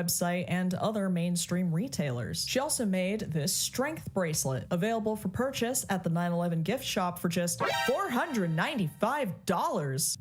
website and other mainstream retailers. She also made this strength bracelet, available for purchase at the 9/11 gift shop for just $495.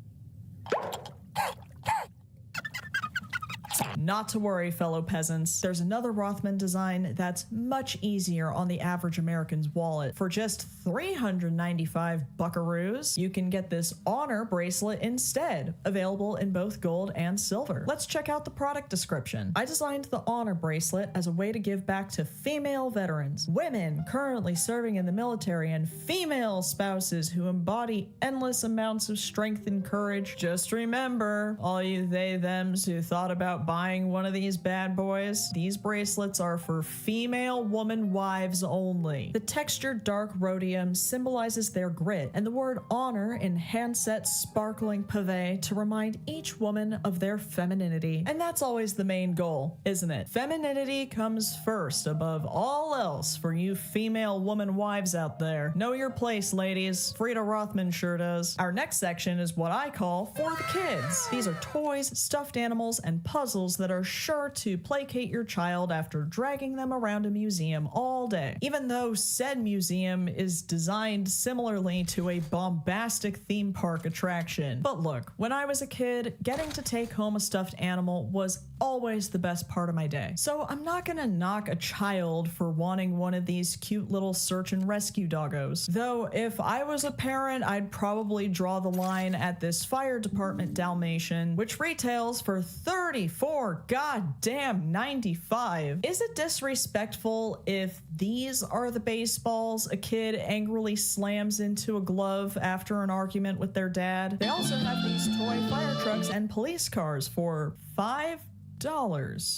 Not to worry, fellow peasants. There's another Rothman design that's much easier on the average American's wallet. For just 395 buckaroos, you can get this honor bracelet instead, available in both gold and silver. Let's check out the product description. I designed the honor bracelet as a way to give back to female veterans, women currently serving in the military, and female spouses who embody endless amounts of strength and courage. Just remember, all you they-thems who thought about buying one of these bad boys, these bracelets are for female woman wives only. The textured dark rhodium symbolizes their grit, and the word honor in hand-set sparkling pave to remind each woman of their femininity. And that's always the main goal, isn't it? Femininity comes first above all else for you female woman wives out there. Know your place, ladies. Frida Rothman sure does. Our next section is what I call for the kids. These are toys, stuffed animals, and puzzles that are sure to placate your child after dragging them around a museum all day, even though said museum is designed similarly to a bombastic theme park attraction. But look, when I was a kid, getting to take home a stuffed animal was always the best part of my day. So I'm not gonna knock a child for wanting one of these cute little search and rescue doggos. Though if I was a parent, I'd probably draw the line at this fire department Dalmatian, which retails for $34 goddamn 95. Is it disrespectful if these are the baseballs a kid angrily slams into a glove after an argument with their dad? They also have these toy fire trucks and police cars for $5.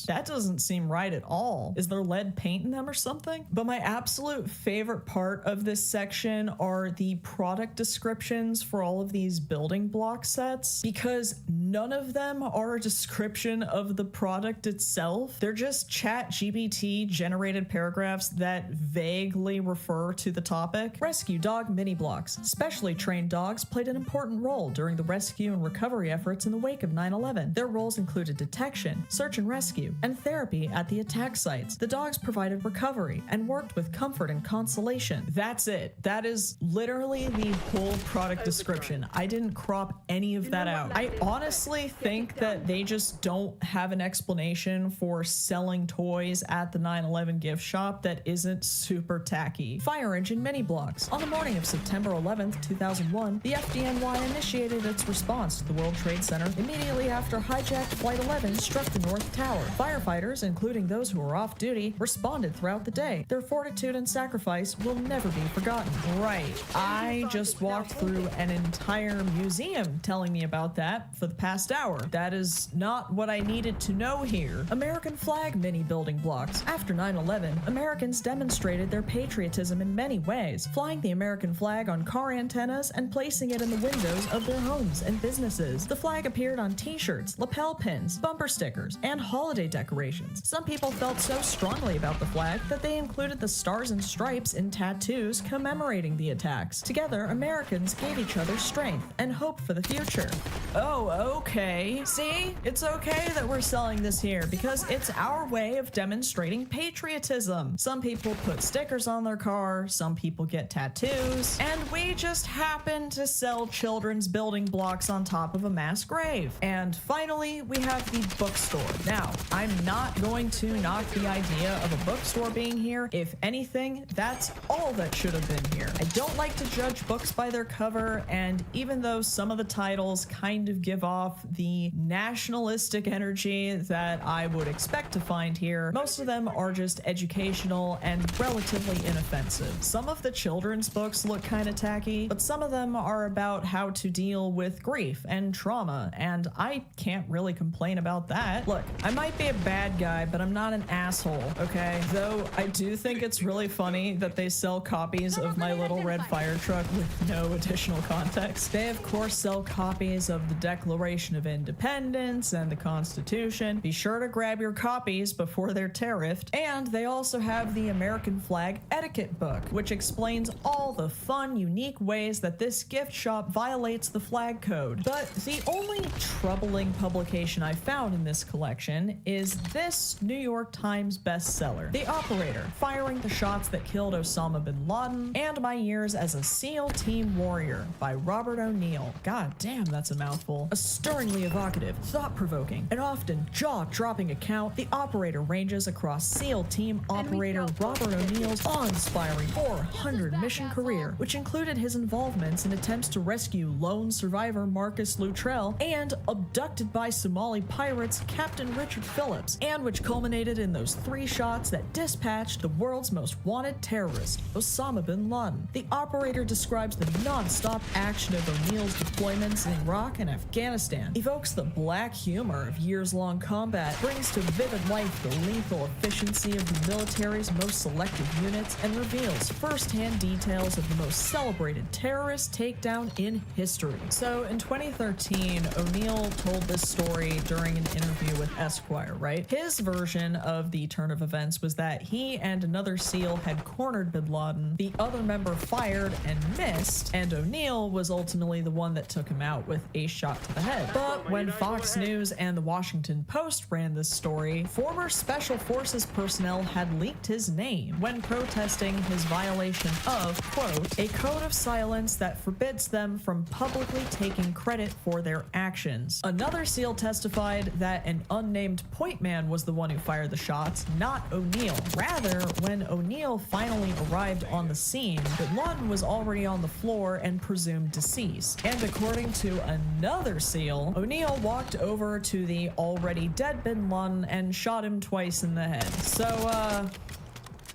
That doesn't seem right at all. Is there lead paint in them or something? But my absolute favorite part of this section are the product descriptions for all of these building block sets, because none of them are a description of the product itself. They're just ChatGPT generated paragraphs that vaguely refer to the topic. Rescue dog mini blocks. Specially trained dogs played an important role during the rescue and recovery efforts in the wake of 9/11. Their roles included detection, search and rescue, and therapy at the attack sites. The dogs provided recovery and worked with comfort and consolation. That's it. That is literally the whole product description. I didn't crop any of that out. I honestly think that they just don't have an explanation for selling toys at the 9/11 gift shop that isn't super tacky. Fire engine mini blocks. On the morning of September 11th, 2001, the FDNY initiated its response to the World Trade Center immediately after hijacked Flight 11 struck the North Tower. Firefighters, including those who were off duty, responded throughout the day. Their fortitude and sacrifice will never be forgotten. Right. I just walked through an entire museum telling me about that for the past hour. That is not what I needed to know here. American flag mini building blocks. After 9/11, Americans demonstrated their patriotism in many ways, flying the American flag on car antennas and placing it in the windows of their homes and businesses. The flag appeared on t-shirts, lapel pins, bumper stickers, and holiday decorations. Some people felt so strongly about the flag that they included the stars and stripes in tattoos commemorating the attacks. Together, Americans gave each other strength and hope for the future. Oh, okay. See? It's okay that we're selling this here because it's our way of demonstrating patriotism. Some people put stickers on their car, some people get tattoos, and we just happen to sell children's building blocks on top of a mass grave. And finally, we have the bookstore. Now, I'm not going to knock the idea of a bookstore being here. If anything, that's all that should have been here. I don't like to judge books by their cover, and even though some of the titles kind of give off the nationalistic energy that I would expect to find here, most of them are just educational and relatively inoffensive. Some of the children's books look kind of tacky, but some of them are about how to deal with grief and trauma, and I can't really complain about that. Look, I might be a bad guy, but I'm not an asshole, okay? Though I do think it's really funny that they sell copies of My Little Red Fire Truck with no additional context. They of course sell copies of the Declaration of Independence and the Constitution. Be sure to grab your copies before they're tariffed. And they also have the American Flag Etiquette book, which explains all the fun, unique ways that this gift shop violates the flag code. But the only troubling publication I found in this collection collection is this New York Times bestseller, The Operator, Firing the Shots That Killed Osama bin Laden, and My Years as a SEAL Team Warrior by Robert O'Neill. God damn, that's a mouthful. A stirringly evocative, thought-provoking, and often jaw-dropping account, The Operator ranges across SEAL Team Operator Robert O'Neill's awe-inspiring 400-mission career, which included his involvements in attempts to rescue lone survivor Marcus Luttrell and abducted by Somali pirates Captain Richard Phillips, and which culminated in those 3 shots that dispatched the world's most wanted terrorist, Osama bin Laden. The Operator describes the non-stop action of O'Neill's deployments in Iraq and Afghanistan, evokes the black humor of years-long combat, brings to vivid life the lethal efficiency of the military's most selective units, and reveals first-hand details of the most celebrated terrorist takedown in history. So in 2013, O'Neill told this story during an interview with Esquire, right? His version of the turn of events was that he and another SEAL had cornered bin Laden, the other member fired and missed, and O'Neill was ultimately the one that took him out with a shot to the head. But when Fox News and the Washington Post ran this story, former Special Forces personnel had leaked his name when protesting his violation of, quote, a code of silence that forbids them from publicly taking credit for their actions. Another SEAL testified that an unnamed point man was the one who fired the shots, not O'Neill. Rather, when O'Neill finally arrived on the scene, bin Laden was already on the floor and presumed deceased. And according to another SEAL, O'Neill walked over to the already dead bin Laden and shot him twice in the head. So,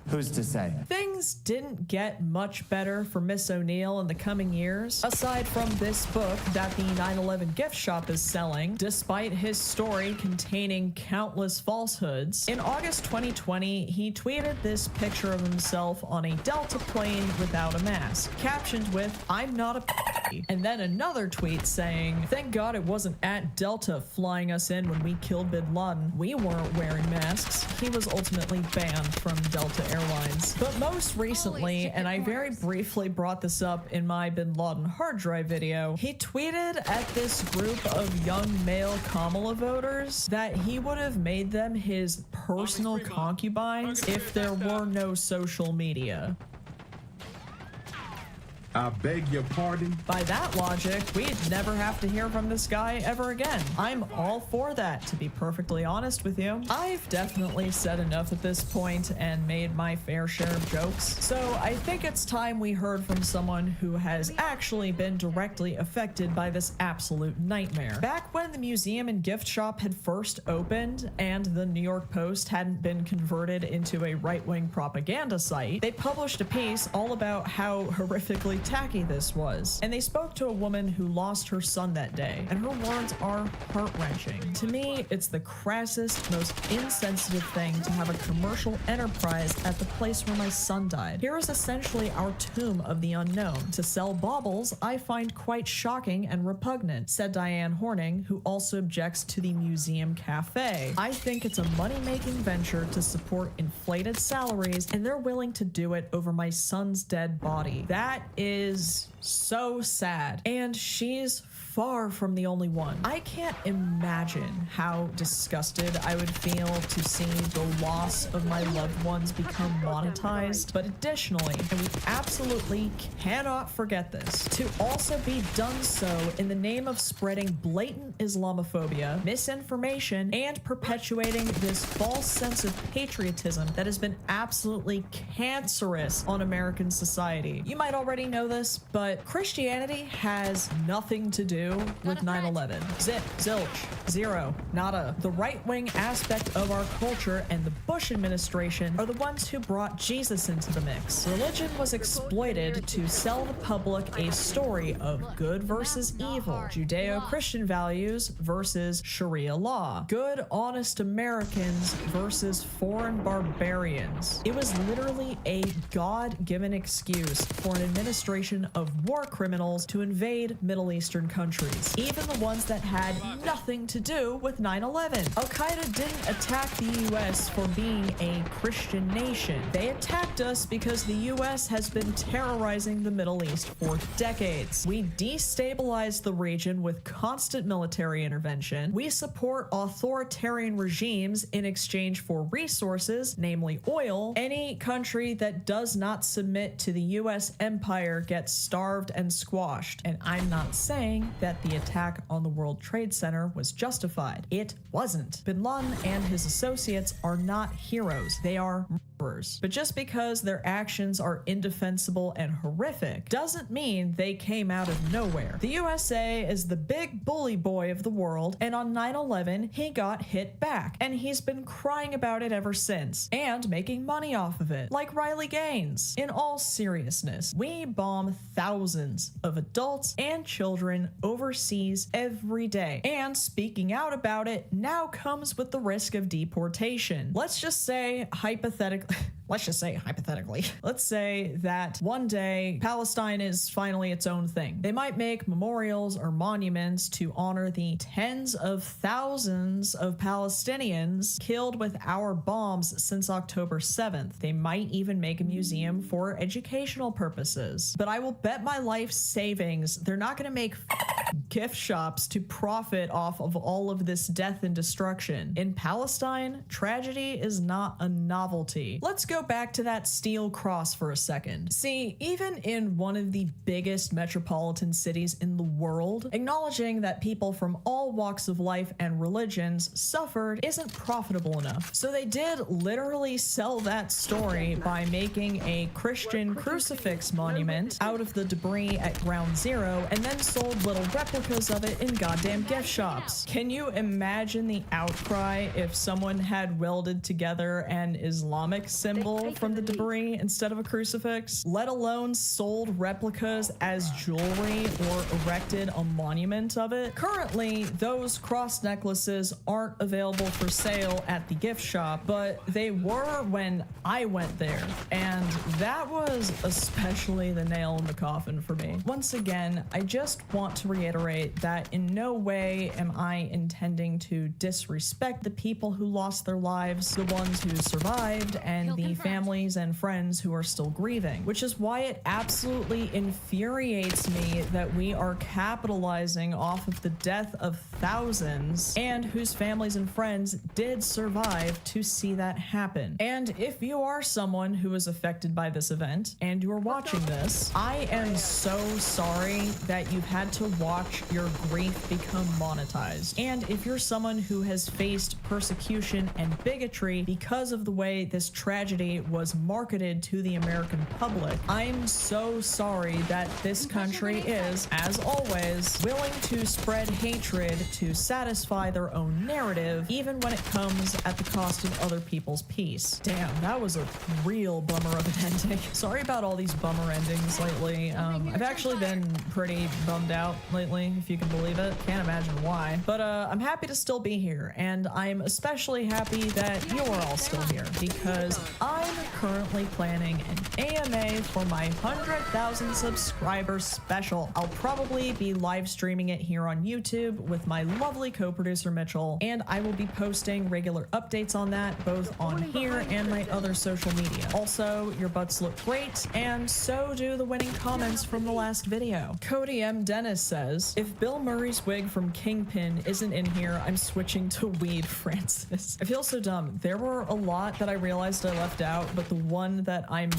who's to say? Things didn't get much better for Miss O'Neill in the coming years, aside from this book that the 9/11 gift shop is selling, despite his story containing countless falsehoods. In August 2020, he tweeted this picture of himself on a Delta plane without a mask, captioned with, "I'm not a p-" and then another tweet saying, "Thank God it wasn't at Delta flying us in when we killed bin Laden. We weren't wearing masks." He was ultimately banned from Delta Airlines. But most recently, and I very briefly brought this up in my bin Laden hard drive video, he tweeted at this group of young male Kamala voters that he would have made them his personal concubines if there were no social media. I beg your pardon? By that logic, we'd never have to hear from this guy ever again. I'm all for that, to be perfectly honest with you. I've definitely said enough at this point and made my fair share of jokes, so I think it's time we heard from someone who has actually been directly affected by this absolute nightmare. Back when the museum and gift shop had first opened and the New York Post hadn't been converted into a right-wing propaganda site, they published a piece all about how horrifically tacky this was, and they spoke to a woman who lost her son that day, and her words are heart-wrenching. To me, it's the crassest, most insensitive thing to have a commercial enterprise at the place where my son died. Here is essentially our tomb of the unknown. To sell baubles, I find quite shocking and repugnant, said Diane Horning, who also objects to the museum cafe. I think it's a money-making venture to support inflated salaries, and they're willing to do it over my son's dead body. That is so sad, and she's far from the only one. I can't imagine how disgusted I would feel to see the loss of my loved ones become monetized, but additionally, and we absolutely cannot forget this, to also be done so in the name of spreading blatant Islamophobia, misinformation, and perpetuating this false sense of patriotism that has been absolutely cancerous on American society. You might already know this, but Christianity has nothing to do with 9/11. Zip, zilch, zero, nada. The right-wing aspect of our culture and the Bush administration are the ones who brought Jesus into the mix. Religion was exploited to sell the public a story of good versus evil, Judeo-Christian values versus Sharia law, good, honest Americans versus foreign barbarians. It was literally a God-given excuse for an administration of war criminals to invade Middle Eastern countries. countries, even the ones that had nothing to do with 9/11. Al-Qaeda didn't attack the US for being a Christian nation. They attacked us because the US has been terrorizing the Middle East for decades. We destabilized the region with constant military intervention. We support authoritarian regimes in exchange for resources, namely oil. Any country that does not submit to the US empire gets starved and squashed. And I'm not saying that the attack on the World Trade Center was justified. It wasn't. Bin Laden and his associates are not heroes. They are murderers. But just because their actions are indefensible and horrific doesn't mean they came out of nowhere. The USA is the big bully boy of the world, and on 9/11 he got hit back, and he's been crying about it ever since and making money off of it, like Riley Gaines. In all seriousness, we bomb thousands of adults and children overseas every day, and speaking out about it now comes with the risk of deportation. Let's say that one day Palestine is finally its own thing. They might make memorials or monuments to honor the tens of thousands of Palestinians killed with our bombs since October 7th. They might even make a museum for educational purposes. But I will bet my life savings they're not going to make gift shops to profit off of all of this death and destruction. In Palestine, tragedy is not a novelty. Let's go back to that steel cross for a second. See, even in one of the biggest metropolitan cities in the world, acknowledging that people from all walks of life and religions suffered isn't profitable enough. So they did literally sell that story by making a Christian crucifix monument out of the debris at Ground Zero and then sold little replicas of it in goddamn gift shops. Can you imagine the outcry if someone had welded together an Islamic symbol from the debris instead of a crucifix, let alone sold replicas as jewelry or erected a monument of it? Currently, those cross necklaces aren't available for sale at the gift shop, but they were when I went there, and that was especially the nail in the coffin for me. Once again, I just want to reiterate that in no way am I intending to disrespect the people who lost their lives, the ones who survived, and the families and friends who are still grieving, which is why it absolutely infuriates me that we are capitalizing off of the death of thousands and whose families and friends did survive to see that happen. And if you are someone who was affected by this event and you are watching this, I am so sorry that you've had to watch your grief become monetized. And if you're someone who has faced persecution and bigotry because of the way this tragedy was marketed to the American public, I'm so sorry that this country is, as always, willing to spread hatred to satisfy their own narrative, even when it comes at the cost of other people's peace. Damn, that was a real bummer of an ending. Sorry about all these bummer endings lately. I've actually been pretty bummed out lately, if you can believe it. Can't imagine why. But I'm happy to still be here, and I'm especially happy that you are all still here, because I'm currently planning an AMA for my 100,000 subscriber special. I'll probably be live streaming it here on YouTube with my lovely co-producer Mitchell, and I will be posting regular updates on that both on here and my other social media. Also, your butts look great, and so do the winning comments from the last video. Cody M. Dennis says, if Bill Murray's wig from Kingpin isn't in here, I'm switching to Weed Francis. I feel so dumb. There were a lot that I realized I left out, but the one that I'm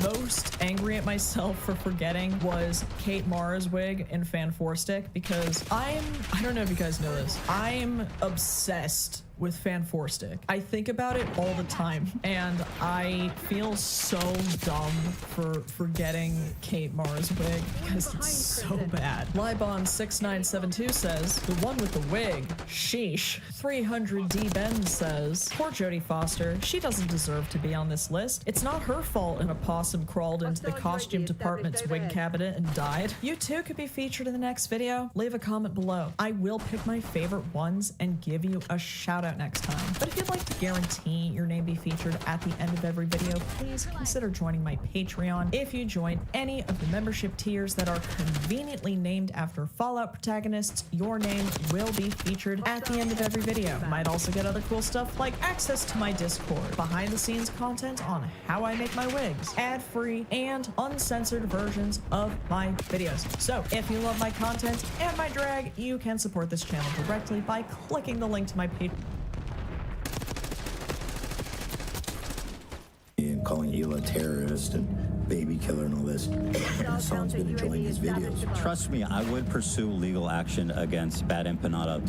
most angry at myself for forgetting was Kate Mara's wig in Fan 4 Stick, because I don't know if you guys know this, I'm obsessed with Fan 4 Stick. I think about it all the time, and I feel so dumb for forgetting Kate Mara's wig because it's so bad. Libon6972 says, the one with the wig. Sheesh. 300D Ben says, poor Jodie Foster. She doesn't deserve to be on this list. It's not her fault an opossum crawled into the costume department's wig cabinet and died. You too could be featured in the next video. Leave a comment below. I will pick my favorite ones and give you a shout shout out next time. But if you'd like to guarantee your name be featured at the end of every video, please consider joining my Patreon. If you join any of the membership tiers that are conveniently named after Fallout protagonists, your name will be featured at the end of every video. You might also get other cool stuff like access to my Discord, behind the scenes content on how I make my wigs, ad-free and uncensored versions of my videos. So if you love my content and my drag, you can support this channel directly by clicking the link to my Patreon. And calling Ela a terrorist and baby killer and all this. And Hassan's been enjoying his videos. Trust me, I would pursue legal action against Bad Empanada,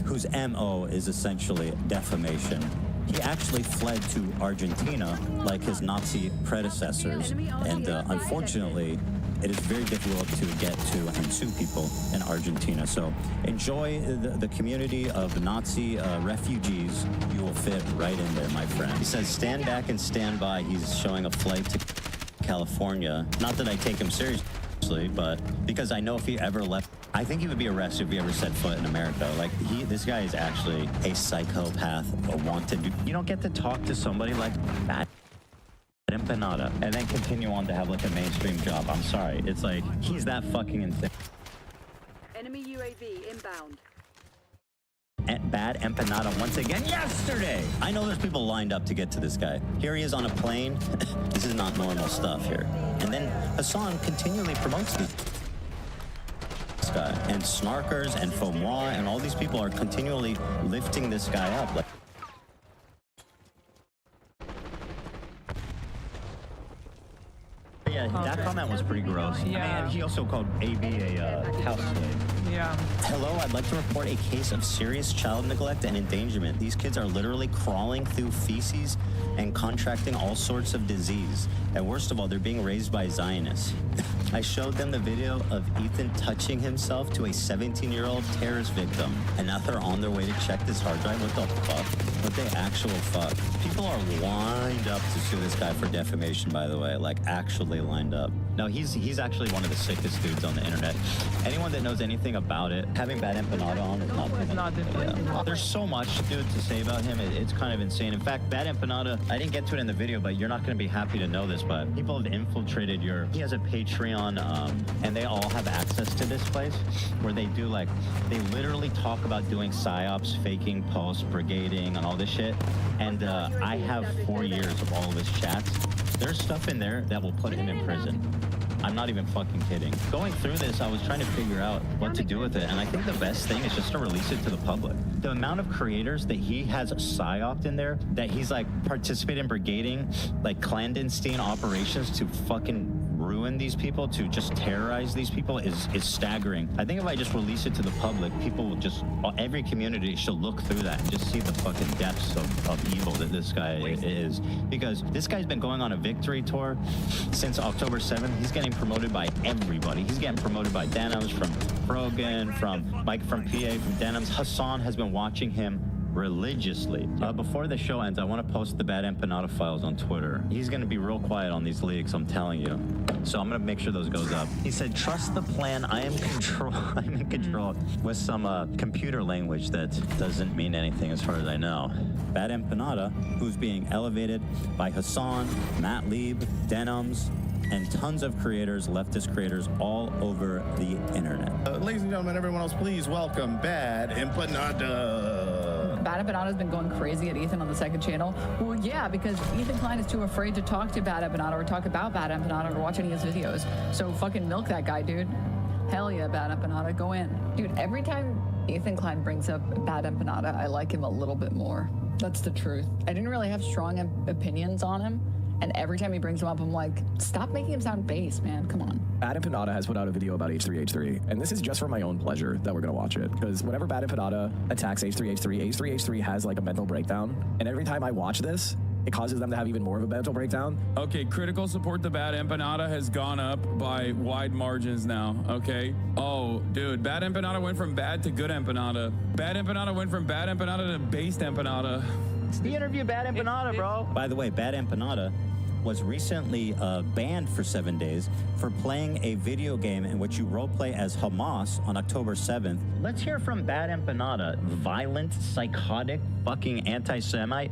whose MO is essentially defamation. He actually fled to Argentina like his Nazi predecessors, and unfortunately, it is very difficult to get to and sue people in Argentina. So enjoy the community of Nazi refugees. You will fit right in there, my friend. He says, stand back and stand by. He's showing a flight to California. Not that I take him seriously, but because I know if he ever left, I think he would be arrested if he ever set foot in America. Like, this guy is actually a psychopath, a wanted. You don't get to talk to somebody like that. Empanada, and then continue on to have like a mainstream job. I'm sorry. It's like, he's that fucking insane. Enemy UAV inbound. And Bad Empanada once again yesterday. I know there's people lined up to get to this guy. Here he is on a plane. This is not normal stuff here. And then Hassan continually promotes this guy. And Snarkers and Fomois and all these people are continually lifting this guy up. Like, yeah, that comment was pretty gross. Yeah. I mean, he also called AB a house slave. Yeah. Hello, I'd like to report a case of serious child neglect and endangerment. These kids are literally crawling through feces and contracting all sorts of disease. And worst of all, they're being raised by Zionists. I showed them the video of Ethan touching himself to a 17-year-old terrorist victim. And now they're on their way to check this hard drive. What the fuck? What the actual fuck? People are lined up to sue this guy for defamation, by the way. Like, actually lined up. No, he's actually one of the sickest dudes on the internet. Anyone that knows anything about it, having Bad Empanada on is not... It's not different. Yeah. There's so much, dude, to say about him. It's kind of insane. In fact, Bad Empanada, I didn't get to it in the video, but you're not going to be happy to know this, but people have infiltrated he has a Patreon, and they all have access to this place where they do, like, they literally talk about doing psyops, faking posts, brigading, and all this shit. And I have 4 years of all of his chats. There's stuff in there that will put him in prison. I'm not even fucking kidding. Going through this, I was trying to figure out what to do with it, and I think the best thing is just to release it to the public. The amount of creators that he has psyoped in there, that he's like participating in brigading, like clandestine operations to fucking ruin these people, to just terrorize these people is staggering. I think if I just release it to the public, people will just, every community should look through that and just see the fucking depths of evil that this guy is. Because this guy's been going on a victory tour since October 7th. He's getting promoted by everybody. He's getting promoted by Denims, from Brogan, from Mike from PA, from Denims. Hassan has been watching him religiously. Before the show ends, I want to post the Bad Empanada files on Twitter. He's going to be real quiet on these leaks, I'm telling you. So I'm going to make sure those goes up. He said, trust the plan. I'm in control with some computer language that doesn't mean anything as far as I know. Bad Empanada, who's being elevated by Hassan, Matt Lieb, Denims, and tons of creators, leftist creators all over the internet. Ladies and gentlemen, everyone else, please welcome Bad Empanada. Bad Empanada's been going crazy at Ethan on the second channel. Well, yeah, because Ethan Klein is too afraid to talk to Bad Empanada or talk about Bad Empanada or watch any of his videos. So fucking milk that guy, dude. Hell yeah, Bad Empanada, go in. Dude, every time Ethan Klein brings up Bad Empanada, I like him a little bit more. That's the truth. I didn't really have strong opinions on him. And every time he brings him up, I'm like, stop making him sound base, man. Come on. Bad Empanada has put out a video about H3H3, and this is just for my own pleasure that we're going to watch it. Because whenever Bad Empanada attacks H3H3, H3H3 has like a mental breakdown. And every time I watch this, it causes them to have even more of a mental breakdown. Okay, critical support to Bad Empanada has gone up by wide margins now, okay? Oh, dude, Bad Empanada went from bad to good Empanada. Bad Empanada went from Bad Empanada to based Empanada. It's the interview Bad Empanada, bro. By the way, Bad Empanada was recently banned for 7 days for playing a video game in which you roleplay as Hamas on October 7th. Let's hear from Bad Empanada, violent, psychotic, fucking anti-Semite.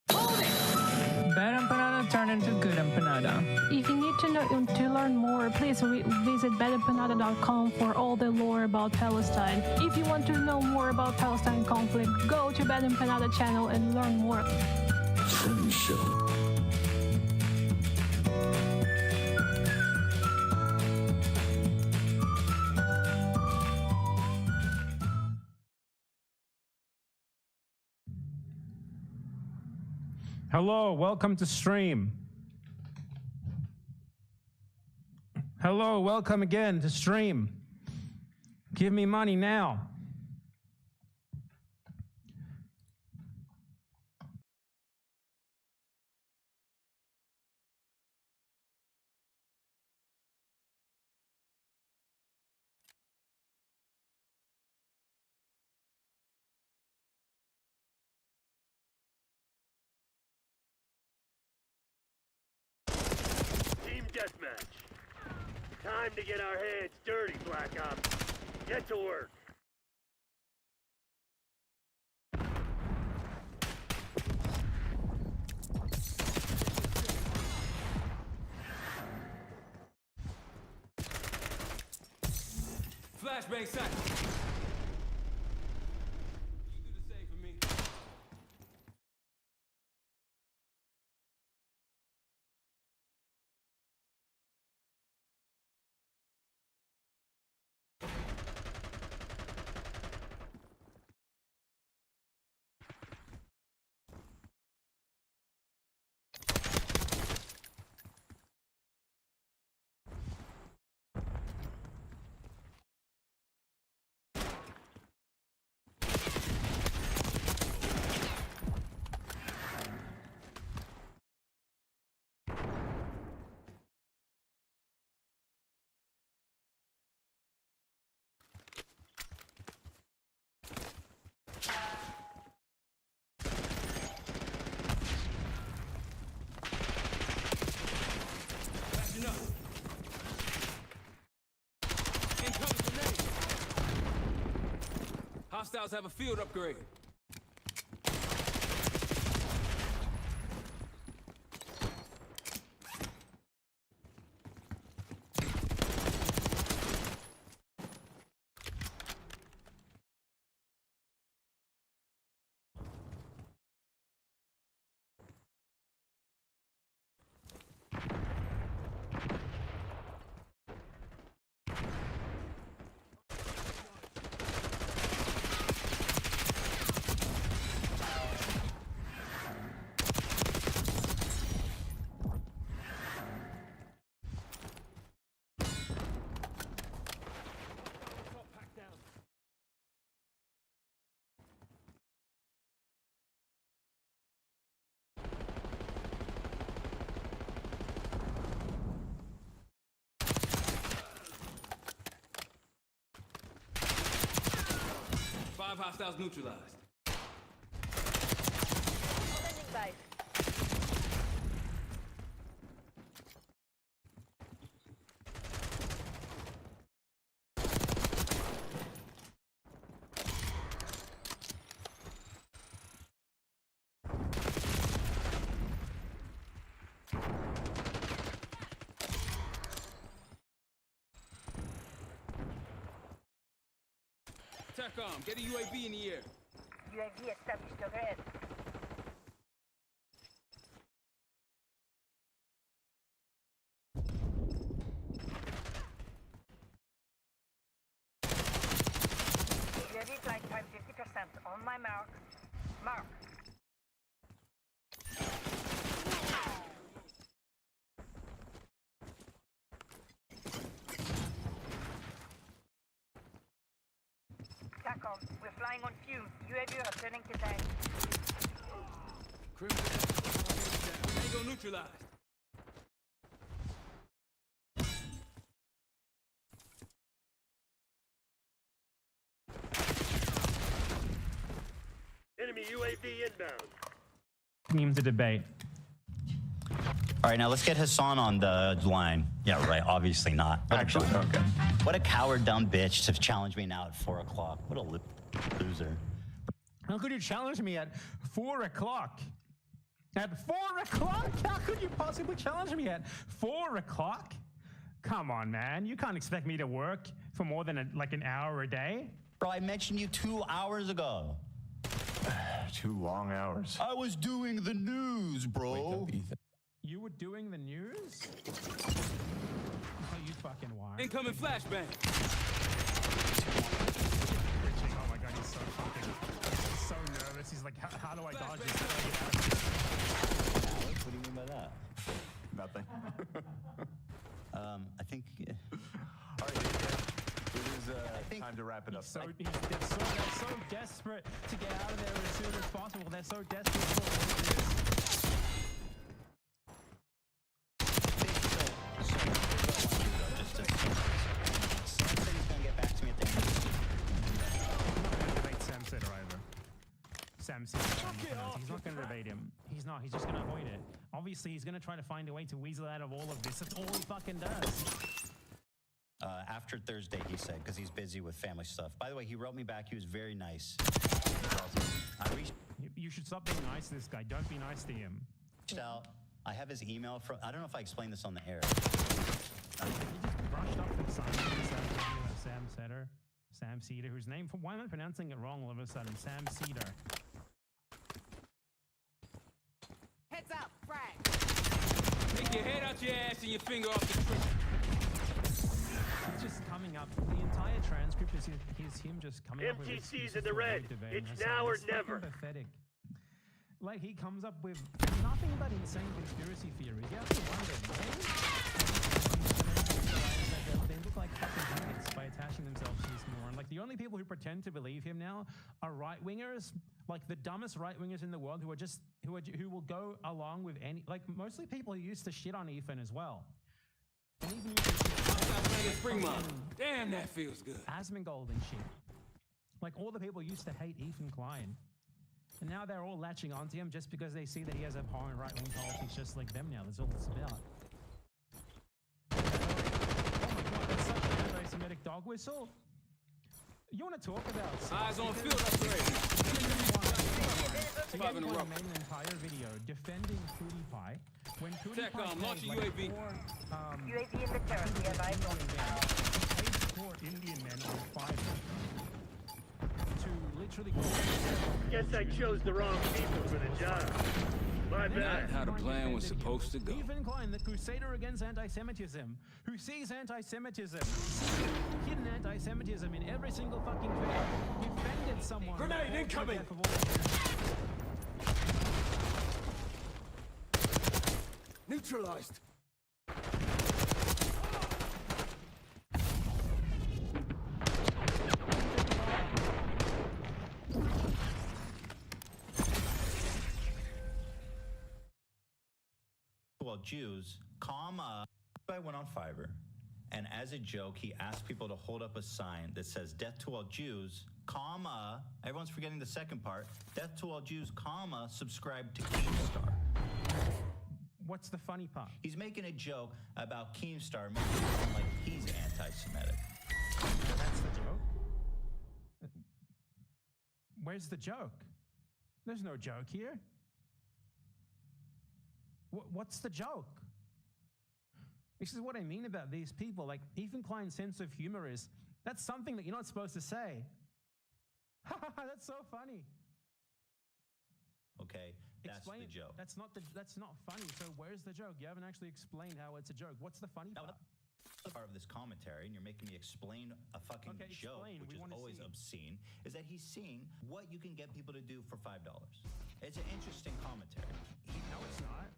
Bad empanada turned into good empanada. If you need to learn more, please visit badempanada.com for all the lore about Palestine. If you want to know more about Palestine conflict, go to Bad Empanada channel and learn more. Show. Hello, welcome to stream. Hello, welcome again to stream. Give me money now. Deathmatch. Time to get our hands dirty, Black Ops. Get to work. Flashbang sight. You do the same for me. Hostiles have a field upgrade. Five hostiles neutralized. Sending base. TACOM, get a UAV in the air. UAV established overhead. UAV flight time 50% on my mark. Mark. TACOM, we're flying on fumes. UAV returning to tank. Tango neutralized. Enemy UAV inbound. him to debate. All right, now let's get Hassan on the line. Yeah, right. Obviously not. Actually, okay. What a coward, dumb bitch to challenge me now at 4 o'clock. What a loser. How could you challenge me at 4 o'clock? At 4 o'clock? How could you possibly challenge me at 4 o'clock? Come on, man. You can't expect me to work for more than like an hour a day. Bro, I mentioned you 2 hours ago. 2 long hours. I was doing the news, bro. Wake up, Ethan. You were doing the news? Oh, you fucking why? Incoming flashbang. Oh my god, he's so fucking so nervous. He's like, how do I dodge this? What do you mean by that? Nothing. I think. All right, it is time to wrap it up. They're so desperate to get out of there as soon as possible. They're so desperate for this. He's not going to evade him. He's not. He's just going to avoid it. Obviously, he's going to try to find a way to weasel out of all of this. That's all he fucking does. After Thursday, he said, because he's busy with family stuff. By the way, he wrote me back. He was very nice. You should stop being nice to this guy. Don't be nice to him. I have his email from. I don't know if I explained this on the air. He just brushed up from Sam Cedar, whose name, why am I pronouncing it wrong all of a sudden? Sam Cedar. Heads up, frag. Take your head out your ass and your finger off the trigger. It's just coming up. The entire transcript is him just coming up with MTC's in the red. It's now or never. Pathetic. Like, he comes up with nothing but insane conspiracy theories. You have to wonder, they look like fucking idiots by attaching themselves to this moron. Like, the only people who pretend to believe him now are right-wingers, like the dumbest right-wingers in the world who will go along with any, like, mostly people who used to shit on Ethan as well. And even Spring month. Damn, that feels good. Asmongold and shit. Like, all the people used to hate Ethan Klein. And now they're all latching onto him just because they see that he has abhorrent right-wing politics just like them now. That's all it's about. Oh my god, that's such an anti-Semitic dog whistle. You want to talk about... Eyes on field upgrade. He made an entire video defending PewDiePie when PewDiePie launch a like UAV. UAV in the turret. We have eyes on it. Paid 4 Indian men on Fiverr to literally... Guess I chose the wrong people for the job. My bad. Not how the plan was supposed to go. Ethan Klein, the crusader against anti-Semitism, who sees anti-Semitism, hidden anti-Semitism in every single fucking video, defended someone... Grenade incoming! Neutralized. Well, Jews, I went on Fiverr, and as a joke, he asked people to hold up a sign that says "Death to all Jews," comma. Everyone's forgetting the second part. "Death to all Jews," comma. Subscribe to Keemstar. What's the funny part? He's making a joke about Keemstar, making it sound like he's anti-Semitic. That's the joke? Where's the joke? There's no joke here. What's the joke? This is what I mean about these people. Like, Ethan Klein's sense of humor is, that's something that you're not supposed to say. That's so funny. Okay, that's the joke. That's not funny. So where's the joke? You haven't actually explained how it's a joke. What's the funny part? Part of this commentary, and you're making me explain a fucking joke, which is always obscene, is that he's seeing what you can get people to do for $5. It's an interesting commentary. No, it's not.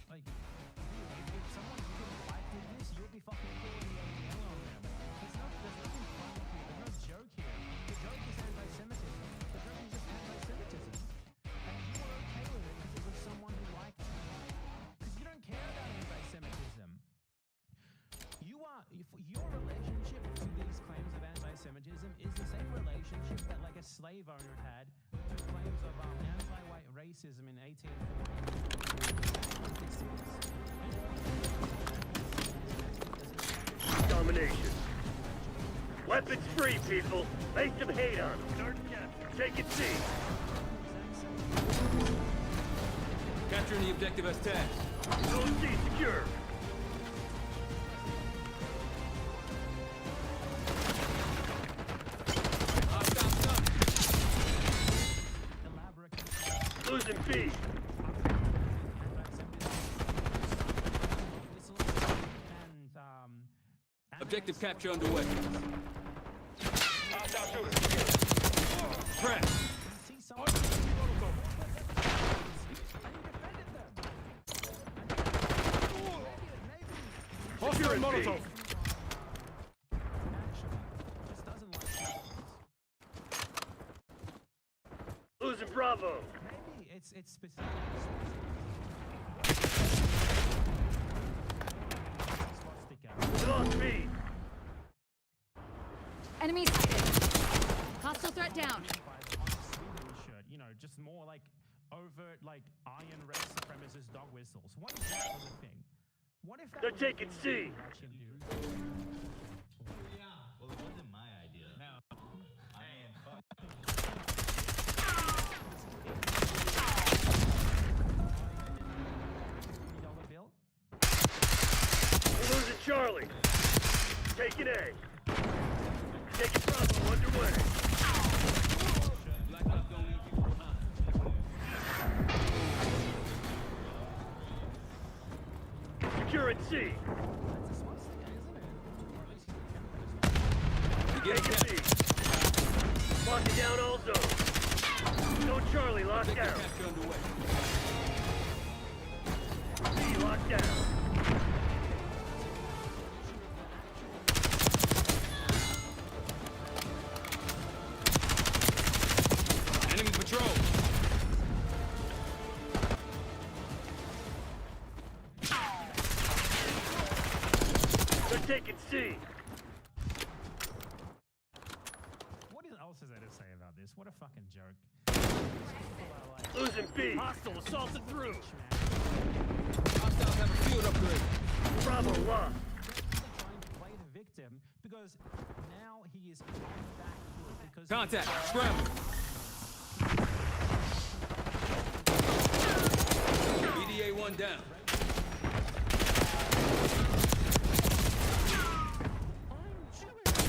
Like, if someone didn't like this, you'll be fucking calling the hell on them. There's nothing funny here. There's no joke here. The joke is anti-Semitism. The joke is just anti-Semitism. And you were okay with it because it was someone who liked it. Because you don't care about anti-Semitism. Your relationship to these claims of anti-Semitism is the same relationship that like a slave owner had to claims because of anti-white racism in 1840. Domination. Weapons free, people. Make them hate on them. Take it C. Capturing the objective as tasked. Zone C secure. Losing B. Objective capture underway. Press. Hostile Molotov. Losing Bravo. Maybe it's specific. Lost B. Enemy sighted. Hostile threat down. You know, just more like overt, like iron race supremacist dog whistles. What if that was a thing? What if that They're was taking C. Yeah. Well, it wasn't my idea. No. I mean, fuck. We're losing Charlie. Taking A. Taking Bravo underway. Securing C. Taking B. Locking down all zones. Zone Charlie locked down. C locked down. Enemy patrol. They're taking C. What else is there to say about this? What a fucking joke. Losing B. Hostile assaulted through. Hostiles have a field upgrade. Bravo lost. Trying to play the victim because now he is back because Contact. Scramble. BDA 1 down.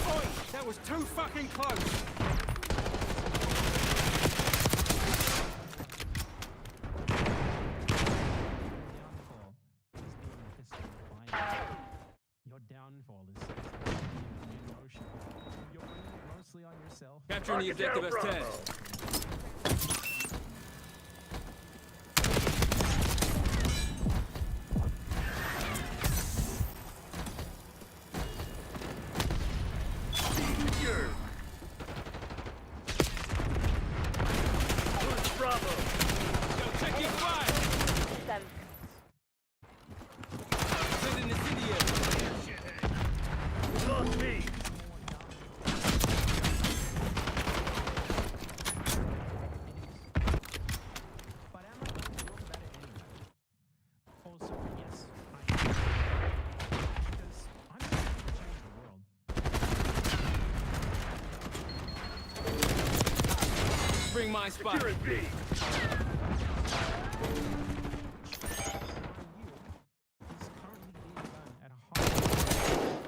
Oi, that was too fucking close. Your downfall is emotional. You're bringing it mostly on yourself. Capturing the objective as tasked. Secure. Lose Bravo. Yo, taking fire. Sending incendiary. Lost B. But am I going to talk about it anyway? Also, yes, I am. Because I'm going to change the world. Bring my spot. Securing B.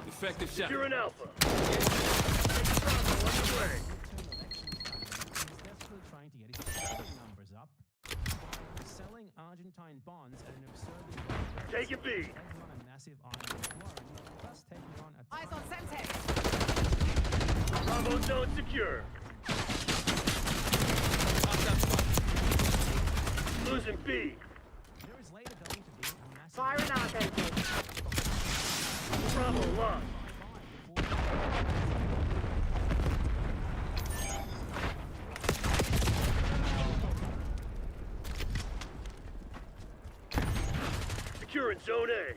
Effective shot. Securing Alpha. He's desperately trying to get his polling numbers up by selling Argentine bonds at an absurd rate. Taking B. Taking on a massive iron loan, plus taking on a Eyes on Sensei. Bravo zone secure. Losing B. There is later going to be a massive Fire and out, Sensei. Bravo lost. Securing Zone A.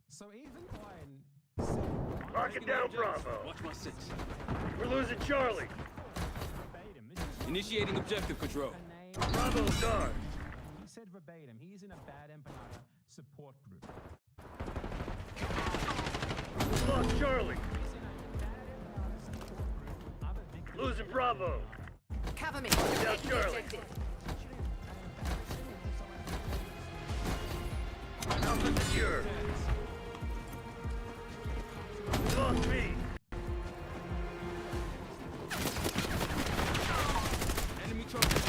So even when Locking down Bravo. Watch my six. We're losing Charlie. Initiating objective control. Bravo's dark. He said verbatim, he's in a bad empanada support group. Lost Charlie. Losing Bravo. Cover me. Down Charlie. Alpha secure. Lost me. Enemy target.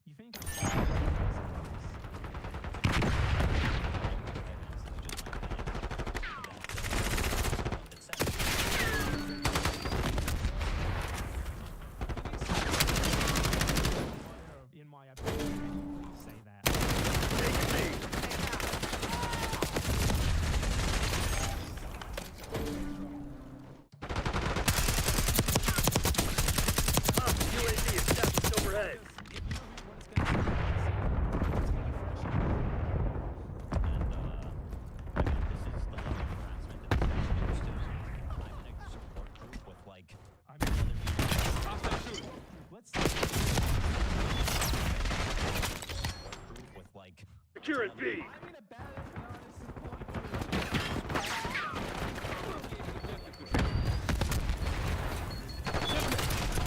You think in my opinion, say that. UAV is established overhead. Securing B.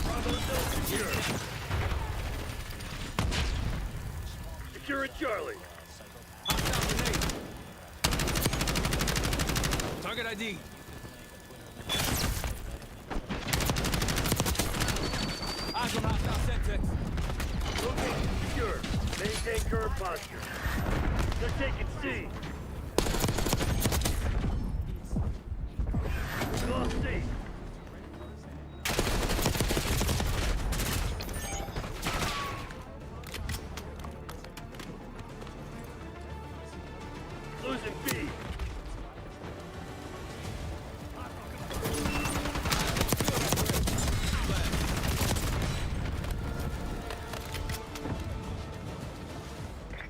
Bravo still secure. Securing Charlie. Target ID. Eyes on hostile Semtex. Location secure. Maintain current posture. They're taking C. Lost C. Losing B.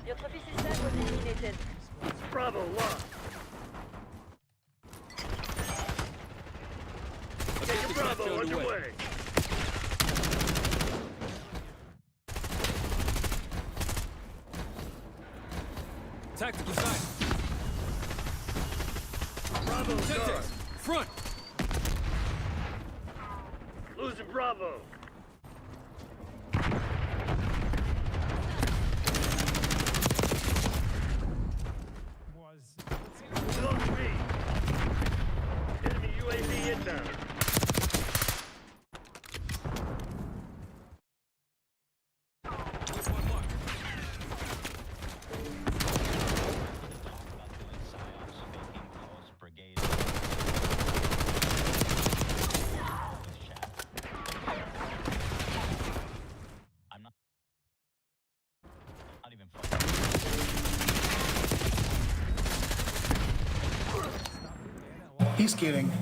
Your trophy system was eliminated. Bravo lost. Taking Bravo underway. Tactical sight. Bravo dark. Semtex. Front. Losing Bravo. Lost B. Enemy UAV inbound. He's kidding.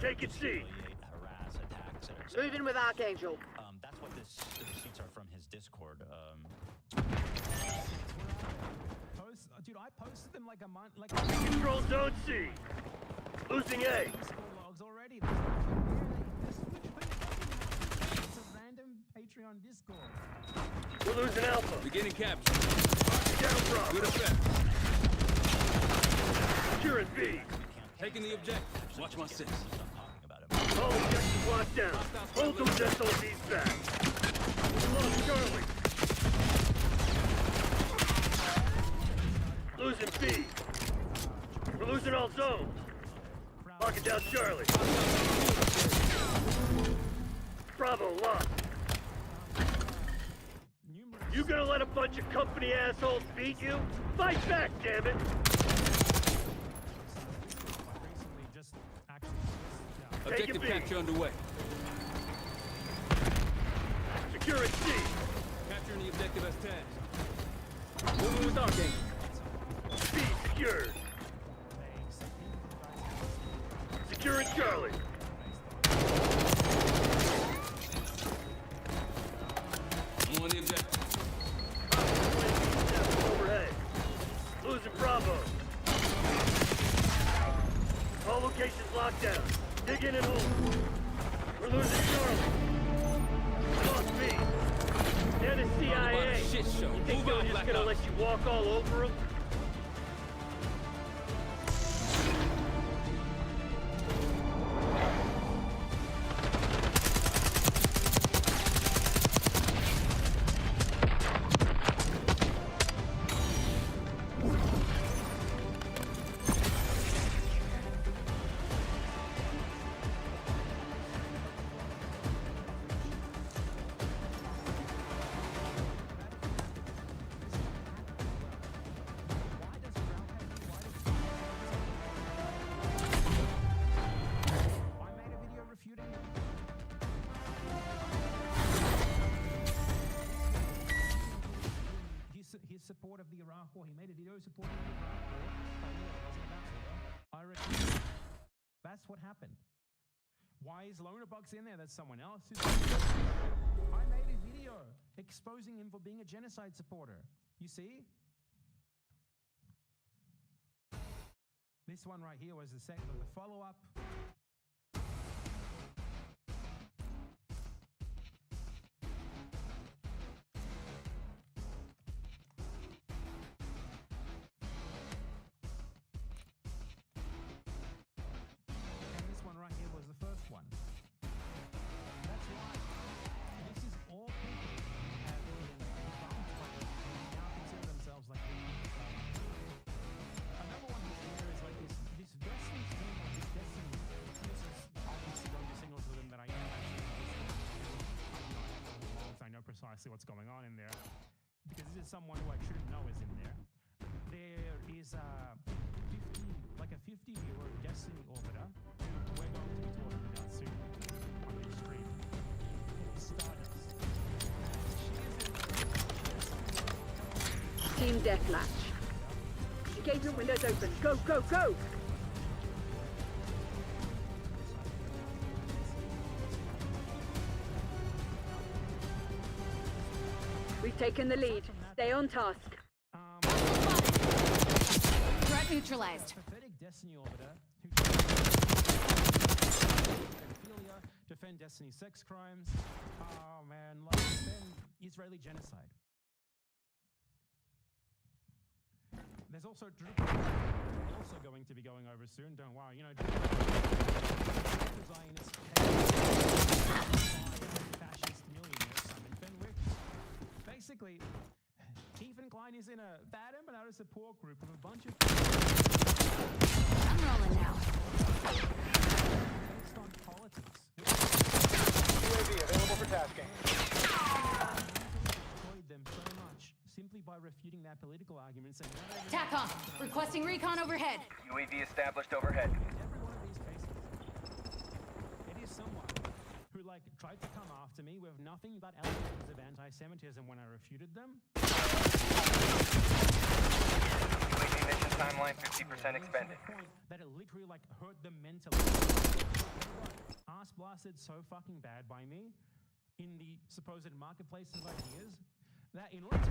Taking C. Moving with Archangel. That's what the receipts are from his Discord. Dude, I posted them like a month. Like Control zone C. Losing A. logs already. It's a random Patreon Discord. We're losing Alpha. Beginning capture. Down Bravo. Good effect. Securing B. Taking the objective. Watch my six. All objectives locked down. Hold those SOBs back. Lost Charlie. Losing B. We're losing all zones. Locking down Charlie. Bravo lost. You gonna let a bunch of company assholes beat you? Fight back, damn it! Objective capture underway. Secure at C. Capturing the objective as tasked. Moving with Archangel. B secured. Securing Charlie. I'm on the objective. Overhead. Losing Bravo. All locations locked down. Dig in and hold. We're losing Charlie. Lost B. They're the CIA. Shit show. You think they're just gonna let you walk all over them? His support of the Iraq War. He made a video supporting the Iraq War. But yeah, it wasn't about war. I reckon that's what happened. Why is Loner Box in there? That's someone else. I made a video exposing him for being a genocide supporter. You see? This one right here was the follow-up. Precisely what's going on in there, because this is someone who I shouldn't know is in there. There is a 50 viewer Destiny orbiter we're going to be talking about soon on this stream. Stardust. Team deathmatch. Engagement windows open. Go, go, go! We've taken the lead. Stay on task. Threat neutralized. Pathetic Destiny orbiter who defend Destiny sex crimes. Oh man, like defend Israeli genocide. There's also also going to be going over soon. Don't worry, you know. Zionist fascist millionaire Simon Fenwick. Basically, Ethan Klein is in a bad empanada support group of a bunch of. I'm rolling now. Based on politics. UAV available for tasking. Destroyed them so much simply by refuting their political arguments and. TACOM, requesting recon overhead. UAV established overhead. Every one of these cases, it is someone who tried to come after me with nothing but allegations of anti-Semitism when I refuted them. UAV mission timeline 50% expended. That it literally hurt them mentally. Ass blasted so fucking bad by me in the supposed marketplace of ideas that in order to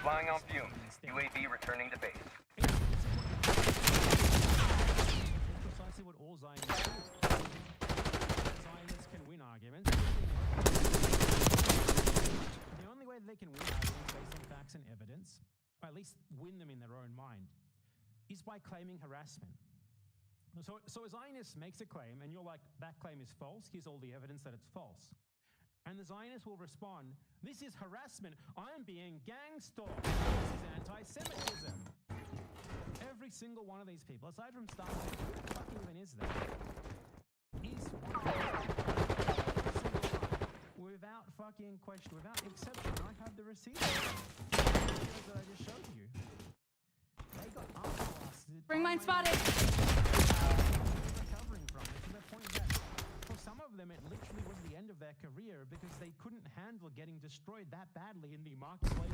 Flying on fumes. UAV returning to base. Precisely what all Zionists do. Zionists can win arguments. The only way they can win arguments based on facts and evidence, or at least win them in their own mind, is by claiming harassment. So a Zionist makes a claim, and you're like, that claim is false. Here's all the evidence that it's false. And the Zionist will respond, this is harassment. I am being gang-stalked. This is anti-Semitism. Every single one of these people, aside from Stalin, who the fuck even is that? Is fucking question, without exception, I have the receipts that I just showed you. They got arm-blasted. Bring mine spotted. Recovering from it to the point that for some of them it literally was the end of their career because they couldn't handle getting destroyed that badly in the marketplace.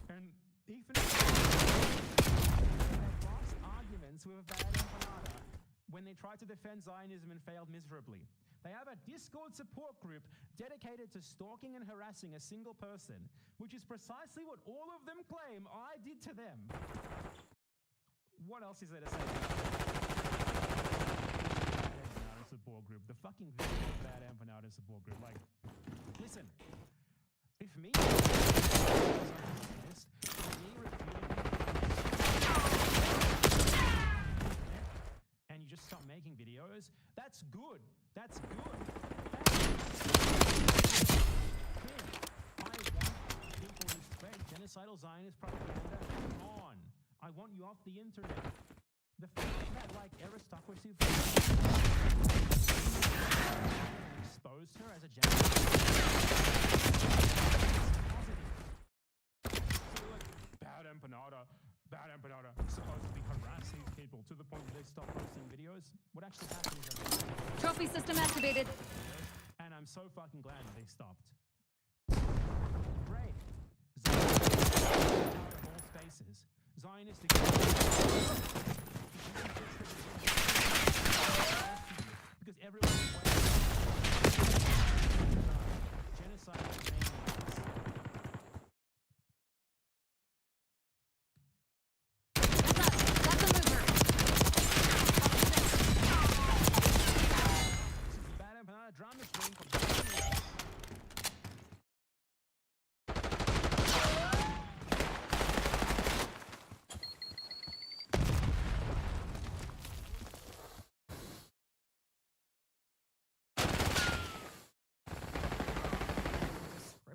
And Ethan lost arguments with Bad Empanada when they tried to defend Zionism and failed miserably. They have a Discord support group dedicated to stalking and harassing a single person, which is precisely what all of them claim I did to them. What else is there to say? Bad Empanada support group. The fucking video of Bad Empanada support group. Like, listen. If me and you just stop making videos, that's good. That's good. I want people who spread genocidal Zionist propaganda on. I want you off the internet. The fact that, like, aristocracy exposed her as a genocide. Bad Empanada supposedly harass these people to the point that they stop posting videos. What actually happened is Trophy system activated. And I'm so fucking glad that they stopped. Great. Zionist out of all spaces. Zionist because everyone is genocide is drama stream from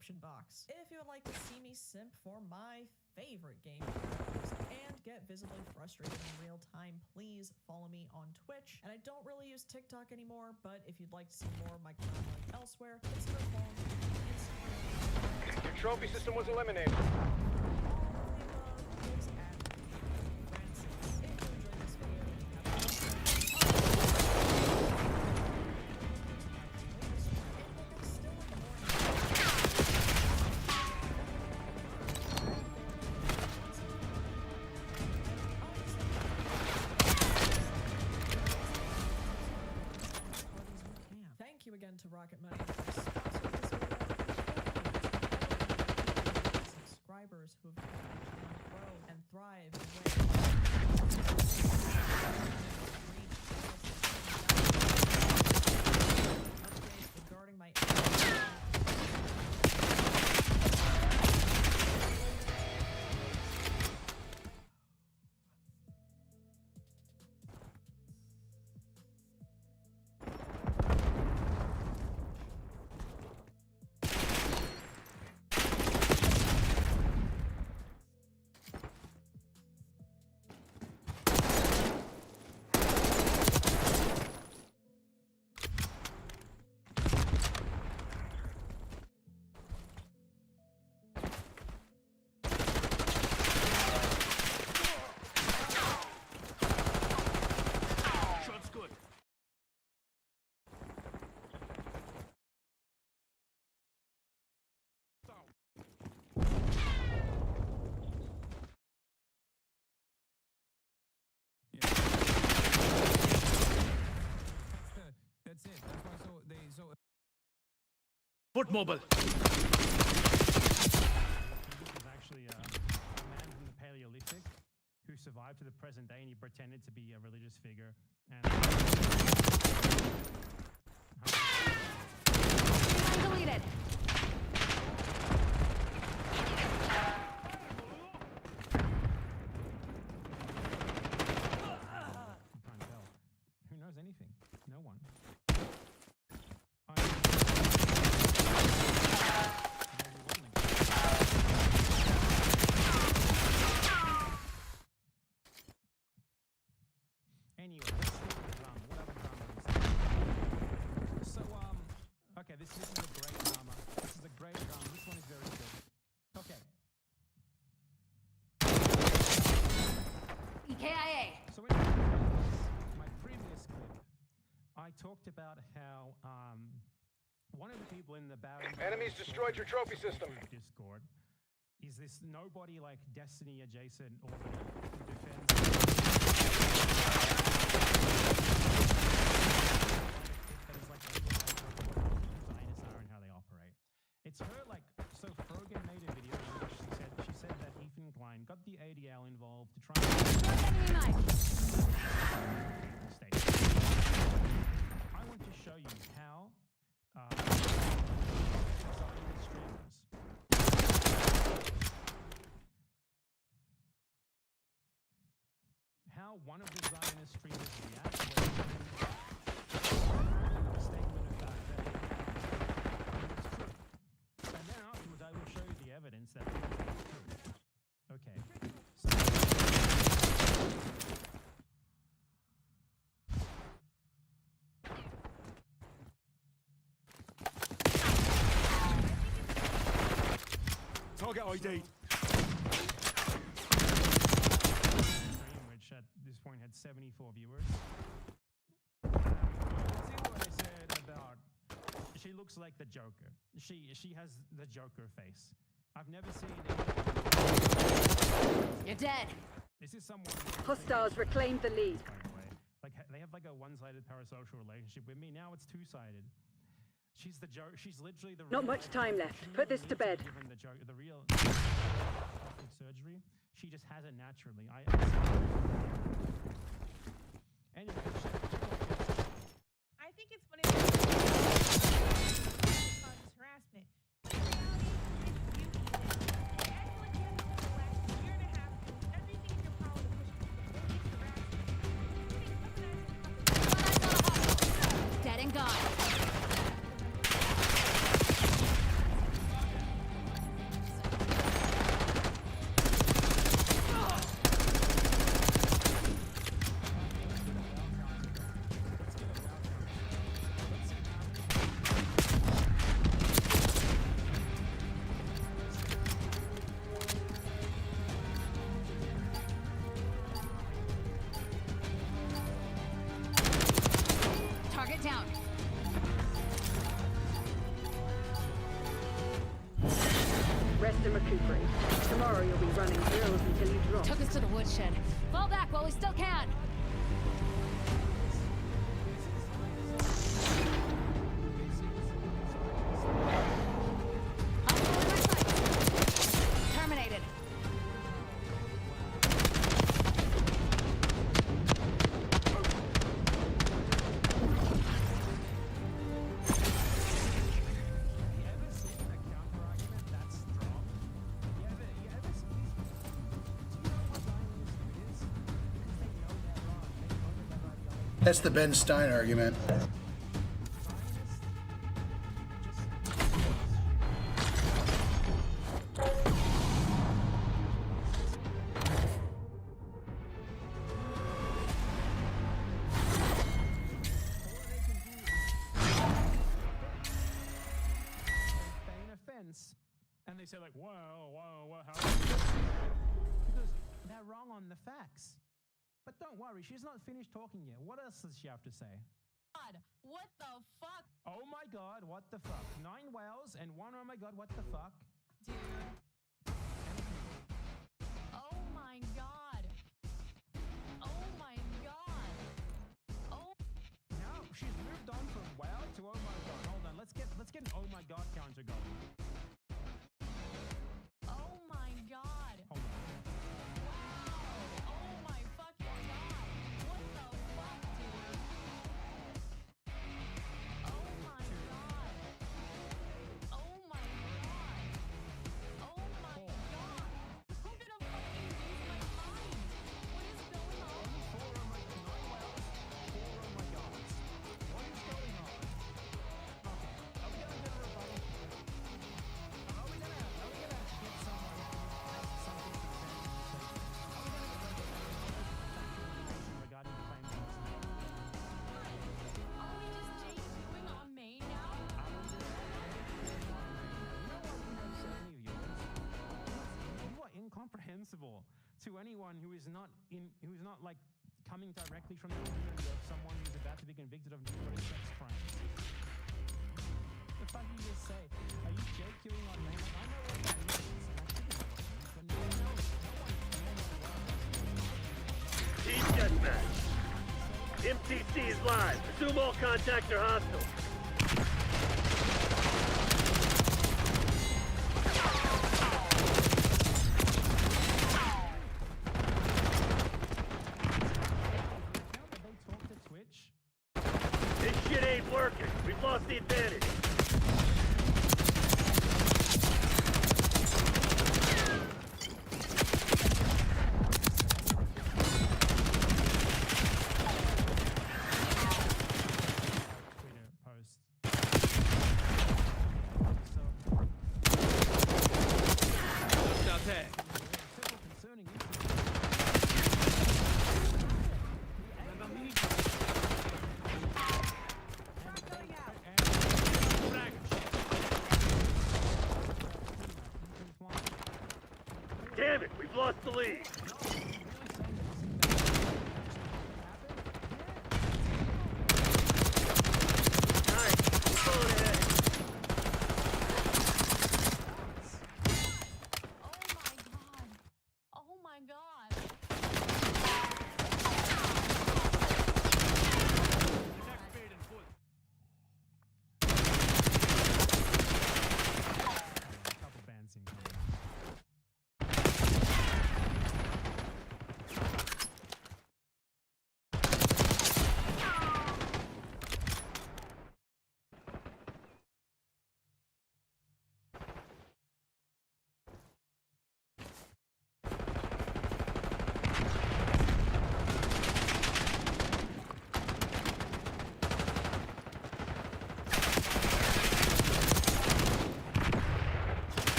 description box. If you would like to see me simp for my favorite game and get visibly frustrated in real time, please follow me on Twitch. And I don't really use TikTok anymore, but if you'd like to see more of my content elsewhere, consider following me on Instagram. Your trophy system was eliminated. Thank you again to Rocket Money for sponsoring this video. Subscribers who have helped my channel grow and thrive in ways updates regarding my That's it. That's why so Foot mobile. This is actually a man from the Paleolithic who survived to the present day, and he pretended to be a religious figure. And Deleted. you can't tell. Who knows anything? No one. Anyway, let's stick with the drama. What other drama is there? So, okay, this is a great talked about how one of the people in the battle. Enemies destroyed your trophy system. Discord. Is this nobody like Destiny adjacent or who defends? That is like designers are and how they operate. It's her like so. Frogan made a video in which she said that Ethan Klein got the ADL involved to try and I want to show you how streamers. How one of the Zionist streamers reacts when a statement about that it's true. And then afterwards I will show you the evidence that it's true. Okay. Target ID. Which at this point had 74 viewers. Let's see what I said about. She looks like the Joker. She has the Joker face. I've never seen it. You're dead. This is someone. Hostiles reclaimed the lead. By the way, like they have like a one-sided parasocial relationship with me. Now it's two-sided. She's the joke. She's literally the. Not much time left. Put this to bed. Given the real surgery, she just has it naturally. Anyway, I think it's funny that harassment. But the reality is you, Ethan, act like you have the last year and a half, everything in your power to push harassment. Dead and gone. Target down. Rest and recuperate. Tomorrow you'll be running drills until you drop. Took us to the woodshed. Fall back while we still can. Terminated. That's the Ben Stein argument. And they say like, whoa, how? Because they're wrong on the facts. But don't worry, she's not finished talking yet. What else does she have to say? God, what the fuck? Oh my god, what the fuck? 9 whales and 1 oh my god, what the fuck? Dude. Oh my god. Oh my god. Oh. Now she's moved on from wow to oh my god. Hold on, let's get an oh my god counter going. Oh my god. Hold on. Wow. Oh my fucking god. What the fuck, dude? Oh my god. Oh my god. Oh my god. I'm gonna fucking lose my mind. What is going on? 4 oh my god. 9 whales, 4 oh my gods. What is going on? Okay, are we gonna get a rebuttal? Are we gonna get someone something to say? Are we gonna get regarding the claim that was made? Are we just debuting on May now? You are incomprehensible to anyone who is not like coming directly from the community of someone who's about to be convicted of say, are you JQing on me? I know what that means, and I should know what it means, but Team deathmatch. MTC is live. Assume all contacts are hostile. This shit ain't working. We've lost the advantage. Damn it, we've lost the lead. Nice, keep going ahead. Oh my god. couple bands in common.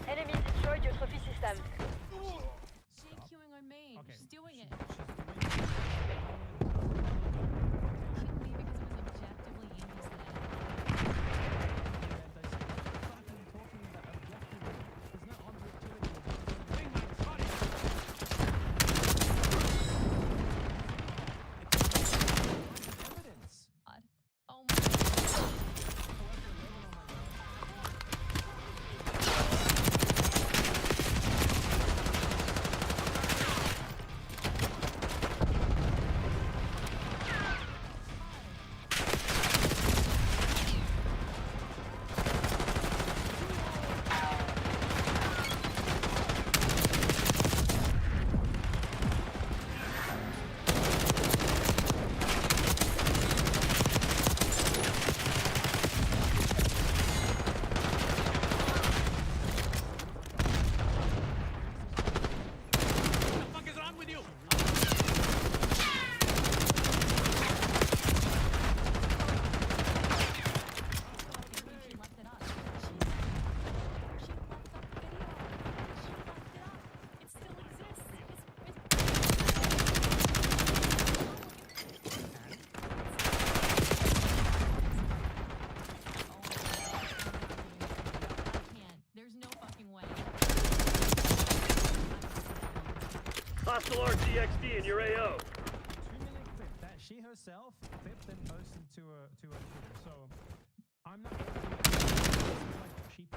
Enemy destroyed your trophy system. JQing on me. Okay. She's doing it. Hostile RCXD in your AO. 2-minute clip that she herself clipped and posted to a Twitter. So I'm not like cheap.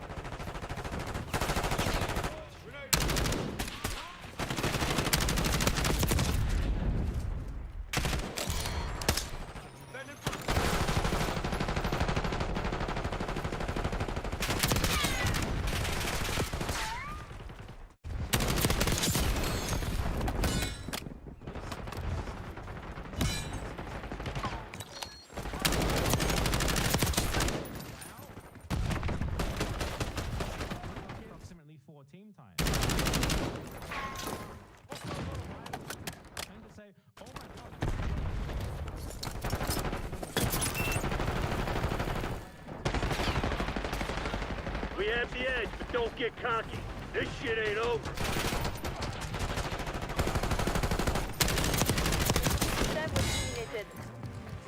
We have the edge, but don't get cocky. This shit ain't over.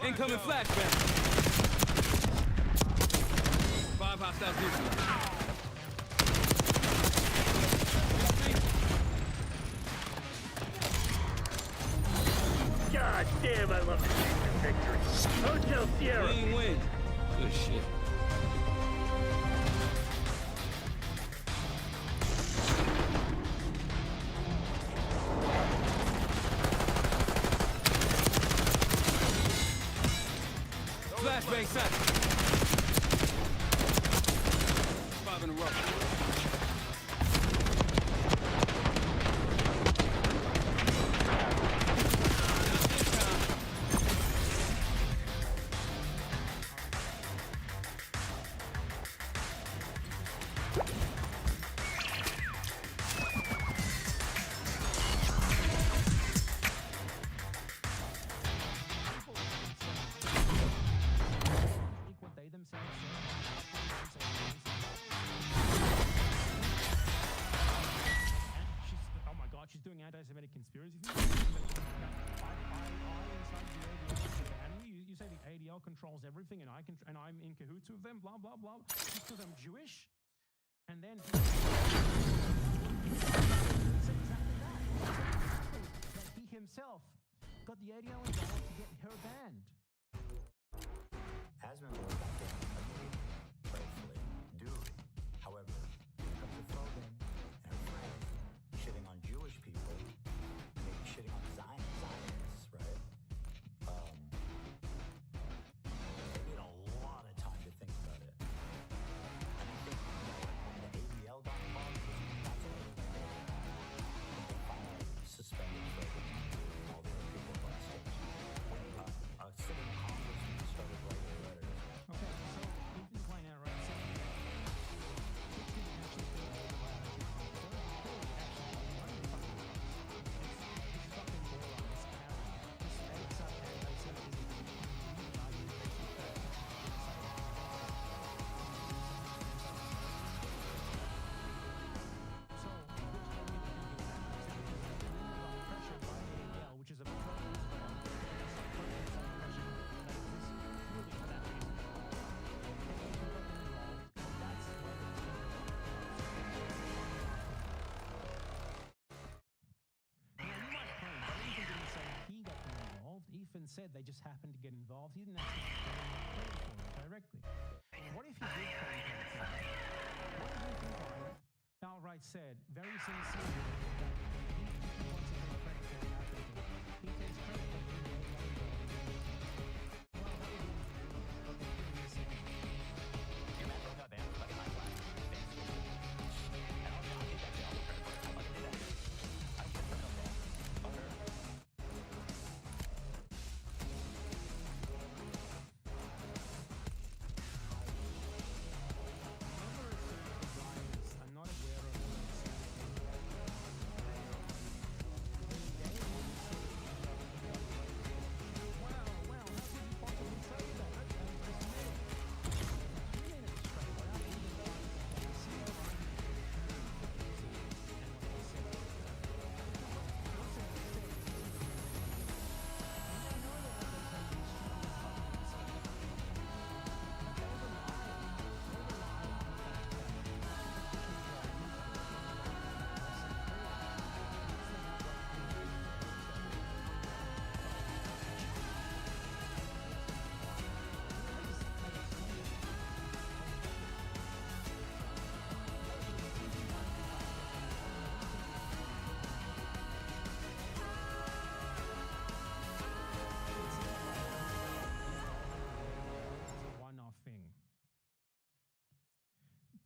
Incoming flashback. 5 hostiles visual. God damn, I love this victory. Hotel Sierra. Clean win. Good shit. Flashbang set. 5 in a row. She's doing anti-Semitic conspiracy theories. You say the ADL controls everything, and I'm in cahoots with them. Blah blah blah. Just because I'm Jewish, and then he said exactly that he himself got the ADL involved to get her banned. Has been worked on getting rightfully, duly. However, when it comes to Fogan and her friends shitting on Jewish people, maybe shitting on Zionists, right? They need a lot of time to think about it. And I think when the ADL got involved, that's what they finally suspended Fogan and all the other people last stage. When a sitting congressman started writing letters. Okay, so Ethan Klein outright said that Twitch didn't actually do all the violations. It's fucking boring. It's scary. Just edits up there. They said it isn't. Pressured by ADL, which is a Ethan said they just happened to get involved. He didn't actually get for it directly. What if he did claim consent? What if Ethan Klein outright said, very sincerely, that he wants to take credit for what happened to him? He takes credit for being the ADL involved. Well, that would be pretty insane. Your man broke up, man. Fucking high flag. I don't know. I think that's the only credit for it. I'm not gonna do that. I should broke up, man. Fuck her. I'm not aware of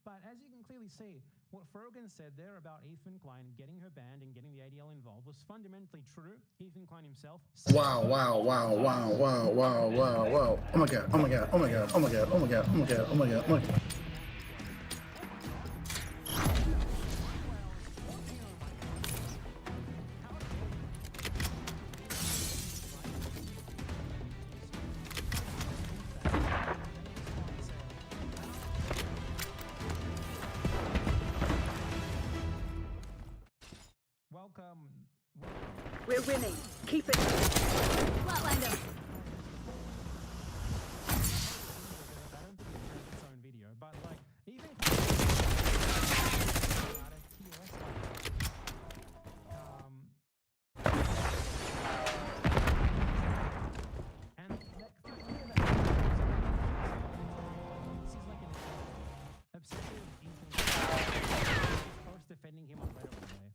But as you can clearly see, what Frogan said there about Ethan Klein getting her banned and getting the ADL involved was fundamentally true. Ethan Klein himself. Wow, wow, wow, wow, wow, wow, wow, wow. Oh my god, oh my god, oh my god, oh my god, oh my god, oh my god, oh my god, oh my god. We're winning. Keep it. Flatlined him. Its own video, but like even and like the idea that this is like an obsessive coach defending him on Reddit one day.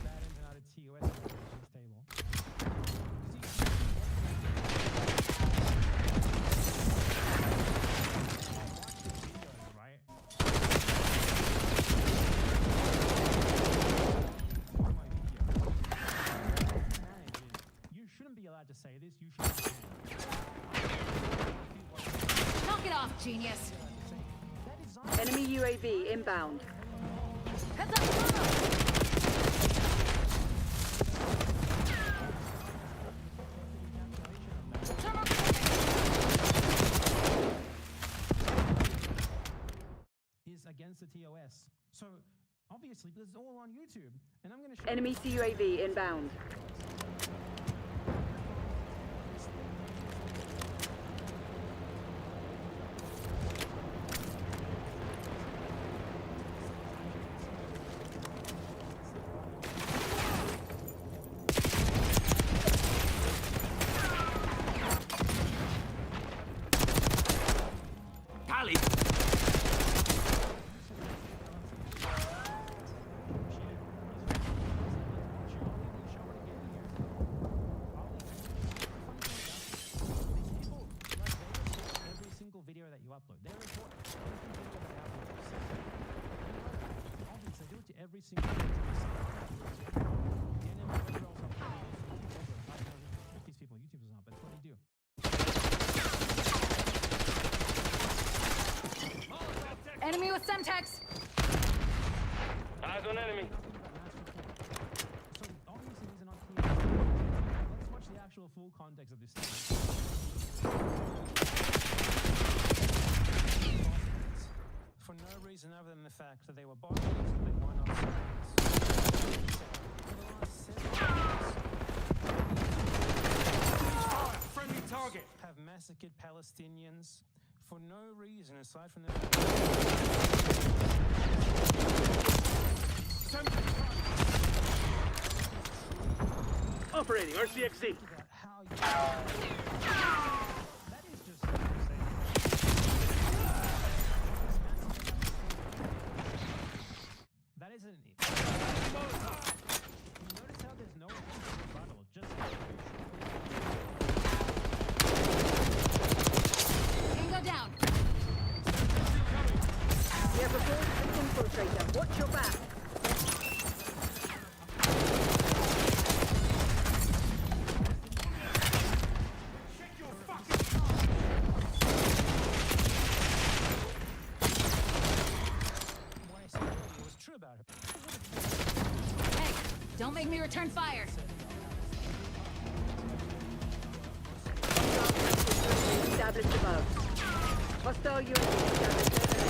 Bad Empanada TOS intelligence table. Right? You shouldn't be allowed to say this. You should. Knock it off, genius. Enemy UAV inbound. Heads up, Bravo. Is against the TOS. So obviously this is all on YouTube, and I'm going to show Enemy CUAV inbound. Kali! every single video that you upload. They report every single video that I upload. Obviously, they do it to every single video that you see. These people, YouTubers aren't, but that's what they do. Enemy with Semtex. Eyes on enemy. So obviously these are not clear. Let's watch the actual full context of this thing. For no reason other than the fact that they were bodies and they were not sides. For the last 7 years, Friendly target. have massacred Palestinians for no reason aside from the Operating RCXD. how you that is just insane. That isn't it. Notice how there's no rebuttal, just Tango down. We have reports of infiltrator. Watch your back. what I said earlier was true about her. Hey, don't make me return fire. Established above. Hostile UAV established overhead.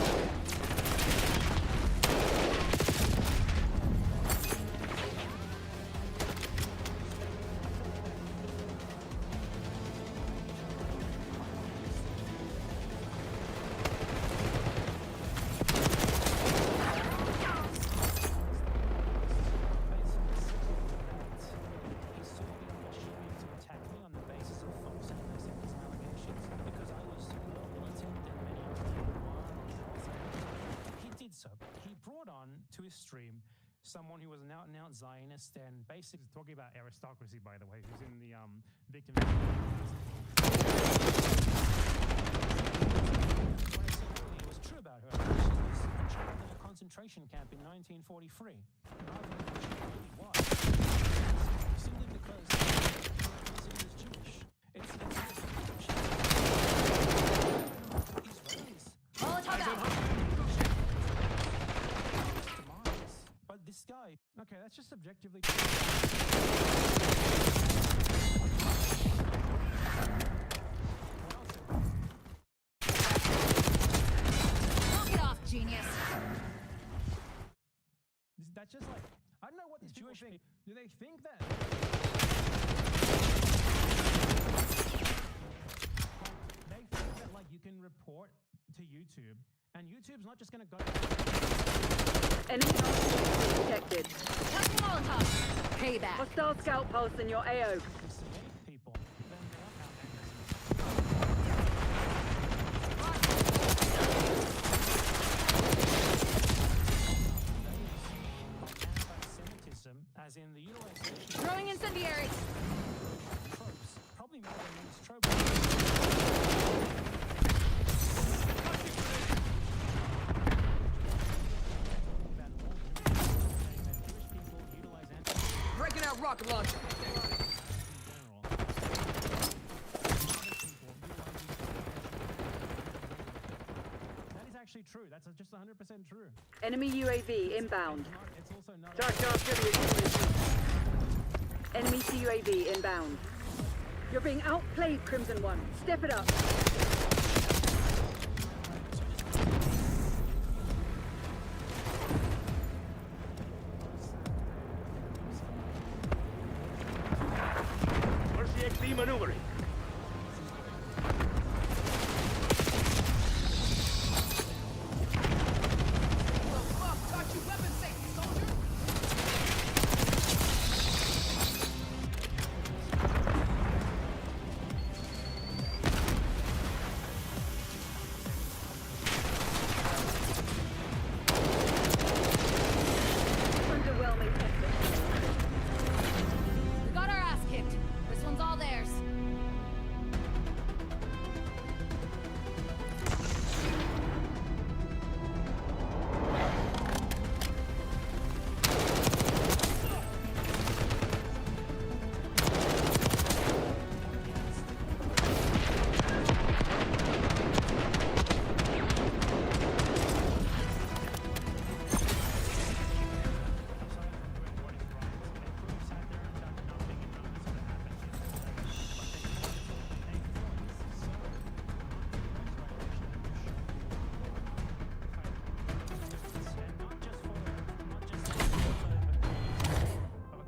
To his stream, someone who was an out-and-out Zionist and basically talking about aristocracy, by the way, who's in the victim. What I said earlier was true about her. She was child in a concentration camp in 1943. Rather than what she really was, simply because her ethnicity is Jewish. It's Israelis. Molotov out. But this guy, okay, that's just subjectively true. Knock it off, genius. That's just like Do they think that? They think that like you can report to YouTube, and YouTube's not just gonna go. Enemy hostile detected. Payback. Hostile scout pulse in your AO. People. Anti-Semitism, as in the utilization. Throwing incendiary. Tropes. Probably more than these tropes. Breaking out rocket launcher. That is actually true. That's just 100% true. Enemy UAV inbound. It's also not. Enemy CUAV inbound. You're being outplayed, Crimson One. Step it up. Mercy XD maneuvering. Taught you weapon safety, soldier. Underwhelming effort. We got our ass kicked. This one's all theirs.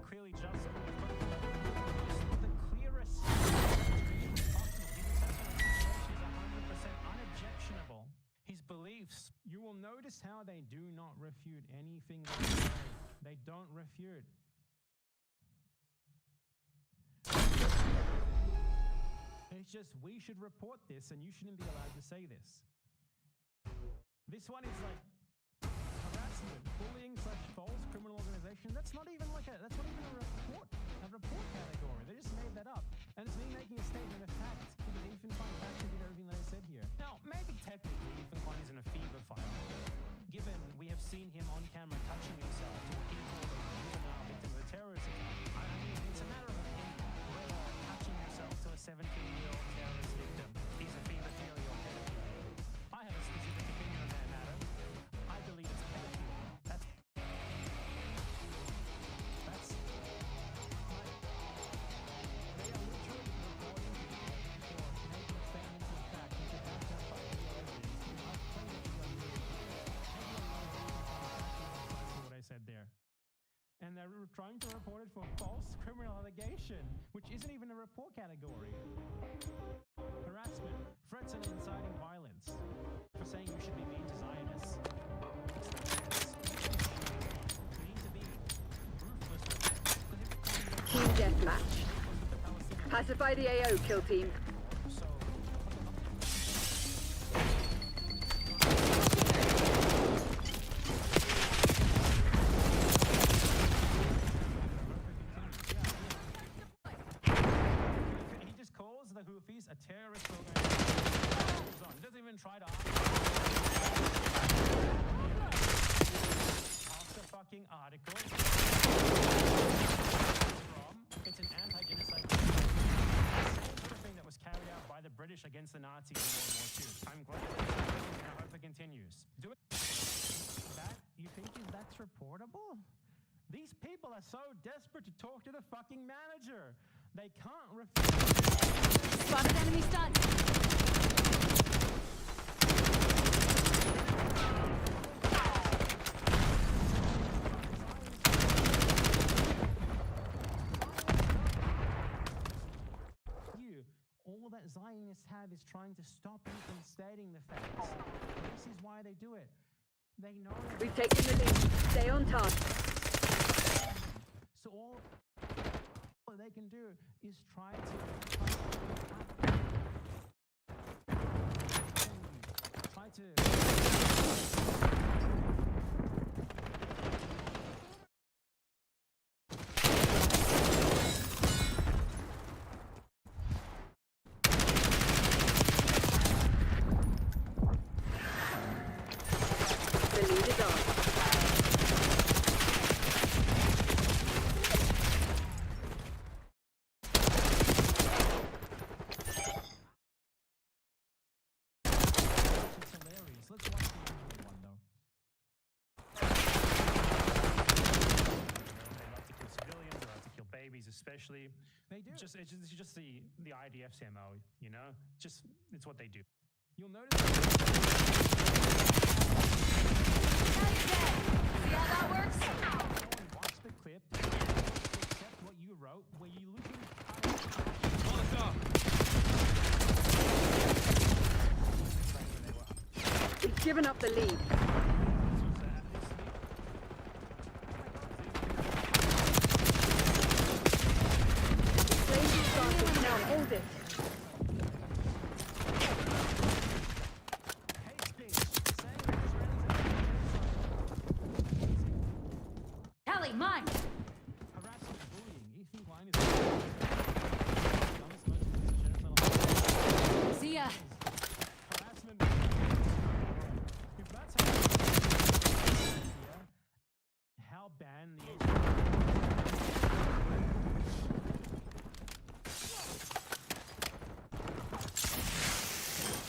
Clearly just the clearest is 100% unobjectionable. His beliefs, you will notice how they do not refute anything they say. They don't refute. It's just we should report this and you shouldn't be allowed to say this. This one is like harassment, bullying / false criminal organization. That's not even a report category. They just made that up. And it's me making a statement of fact because Ethan Klein actually did everything that I said here. Now, maybe technically Ethan Klein isn't a fever file, given we have seen him on camera touching himself to what he called a juvenile victim of a terrorist attack. I mean, it's a matter of opinion whether touching yourself to a 17-year-old terrorist victim is a femophilia or pedophilia. I have a specific opinion on that matter. I believe it's pedophilia. That's they are literally reporting or making statements of fact which are backed up by real evidence. I've played it on what I said there. And they're trying to report it for false criminal allegation, which isn't even a report category. Harassment, threats and inciting violence, for saying you should be mean to Zionists. You need to be ruthless with it. Team deathmatch. Pacify the AO, kill team. He just calls the Houthis a terrorist organization. He doesn't even try to after fucking article from it's an anti-genocide sort of thing that was carried out by the British against the Nazis in World War II. I'm glad that it's happening, and I hope it continues. Do it. That you think that's reportable? These people are so desperate to talk to the fucking manager. They can't refuse. Spotted enemy stun. is trying to stop you from stating the facts. This is why they do it. They know that We've taken the lead. Stay on task. so all they can do is try to The lead is on. It's hilarious. Let's watch the original one though. They like to kill civilians, they like to kill babies especially. They do. It's just the IDF's MO, you know? Just, it's what they do. You'll notice. See how that works? Watch the clip. Accept what you wrote. Were you looking? We've given up the lead. Flames started. Now hold it. Ellie, mine! Harassment, bullying. Ethan Klein is. See ya! Harassment. If that's how ban the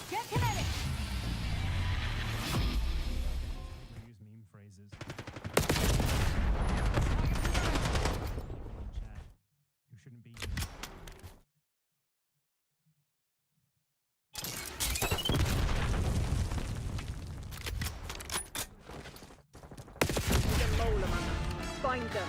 Get kinetic! We use meme phrases. Chat. You shouldn't be here. There's a mole among them. Find them.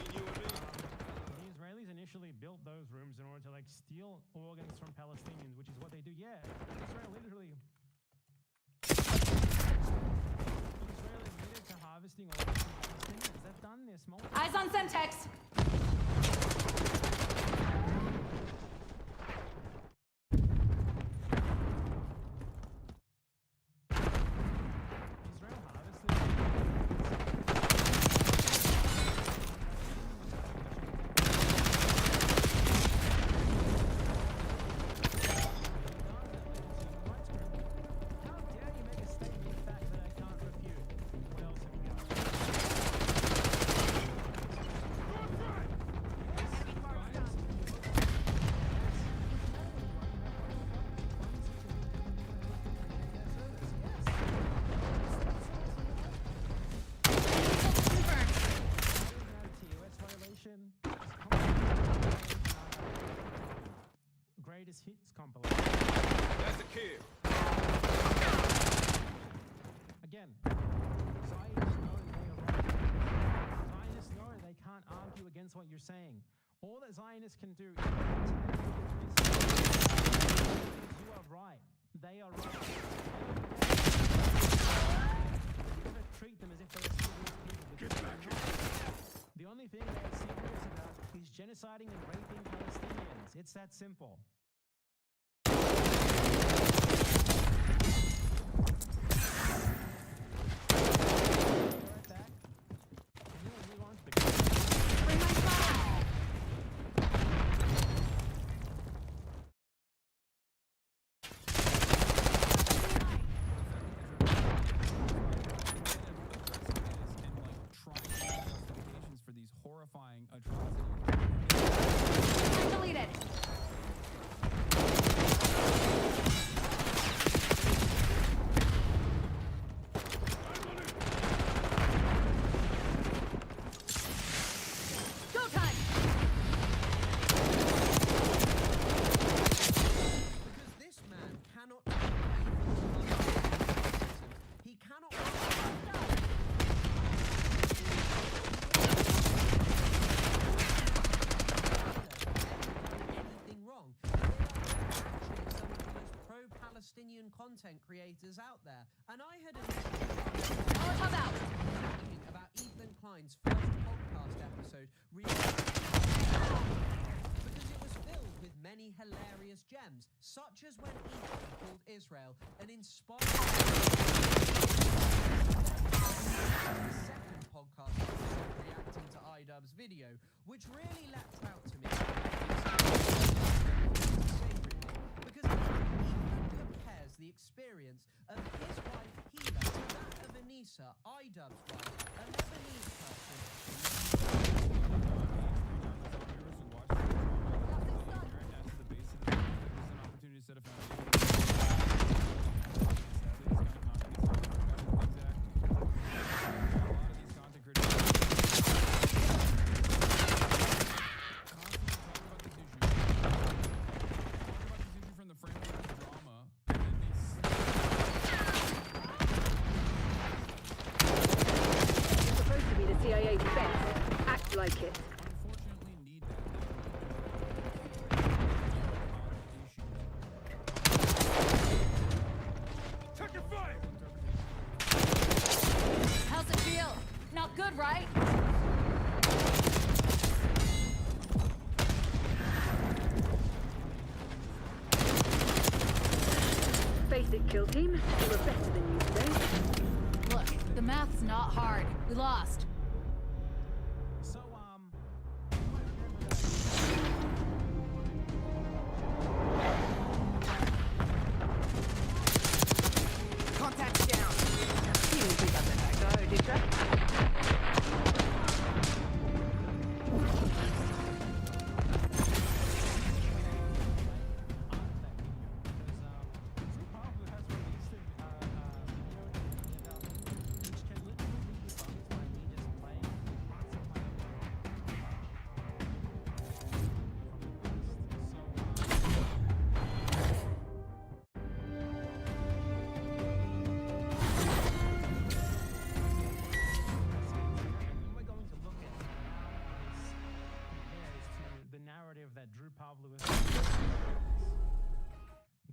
The Israelis initially built those rooms in order to like steal organs from Palestinians, which is what they do. Yeah, Israel literally. Israel admitted to harvesting organs from Palestinians. They've done this multiple. Eyes on Semtex! Israel harvested. How dare you make a statement of fact that I can't refute? What else have you got? TOS violation. Greatest hits compilation. That's a kill. Again, Zionists know they are wrong. Zionists know they can't argue against what you're saying. All that Zionists can do is you are right. They are right. You gotta treat them as if they're serious people. because they're not. The only thing they're serious about is genociding and raping Palestinians. It's that simple. For these horrifying atrocities. Deleted. Egyptian content creators out there. And I had thinking about Ethan Klein's first podcast episode because it was filled with many hilarious gems, such as when Egypt called Israel an inspiring second podcast episode reacting to iDubbbz's video, which really leapt out to me. Because Ethan compares the experience of his wife Hila to that of Anissa, iDubbbz's wife, a Lebanese person. Set a Supposed to be the CIA defense. Act like it. Taking fire! How's it feel? Not good, right? Face it, kill team. You were better than you today. Look, the math's not hard. We lost. So, Contact's down. You didn't pick up that back door, did ya?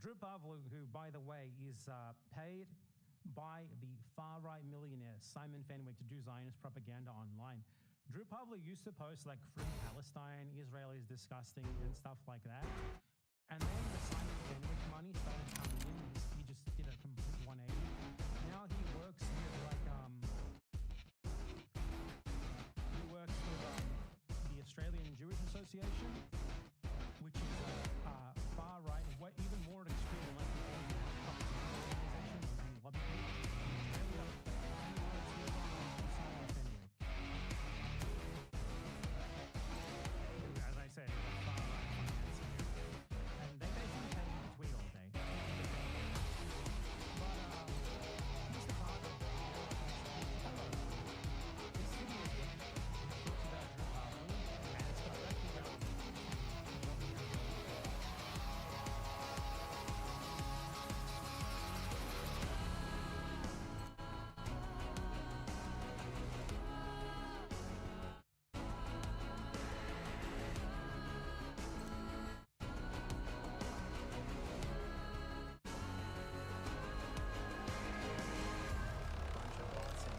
Drew Pavlou, who, by the way, is paid by the far-right millionaire Simon Fenwick to do Zionist propaganda online. Drew Pavlou used to post like free Palestine, Israel is disgusting, and stuff like that. And then the Simon Fenwick money started coming in. He just did a complete 180. Now he works with the Australian Jewish Association, which is far right, even more extreme, like the organization and lobby group. As I said, it's a far right financier, and they basically pay him to tweet all day. But Mr. Parker, this video talks about Drew Pavlou, and it's directly relevant.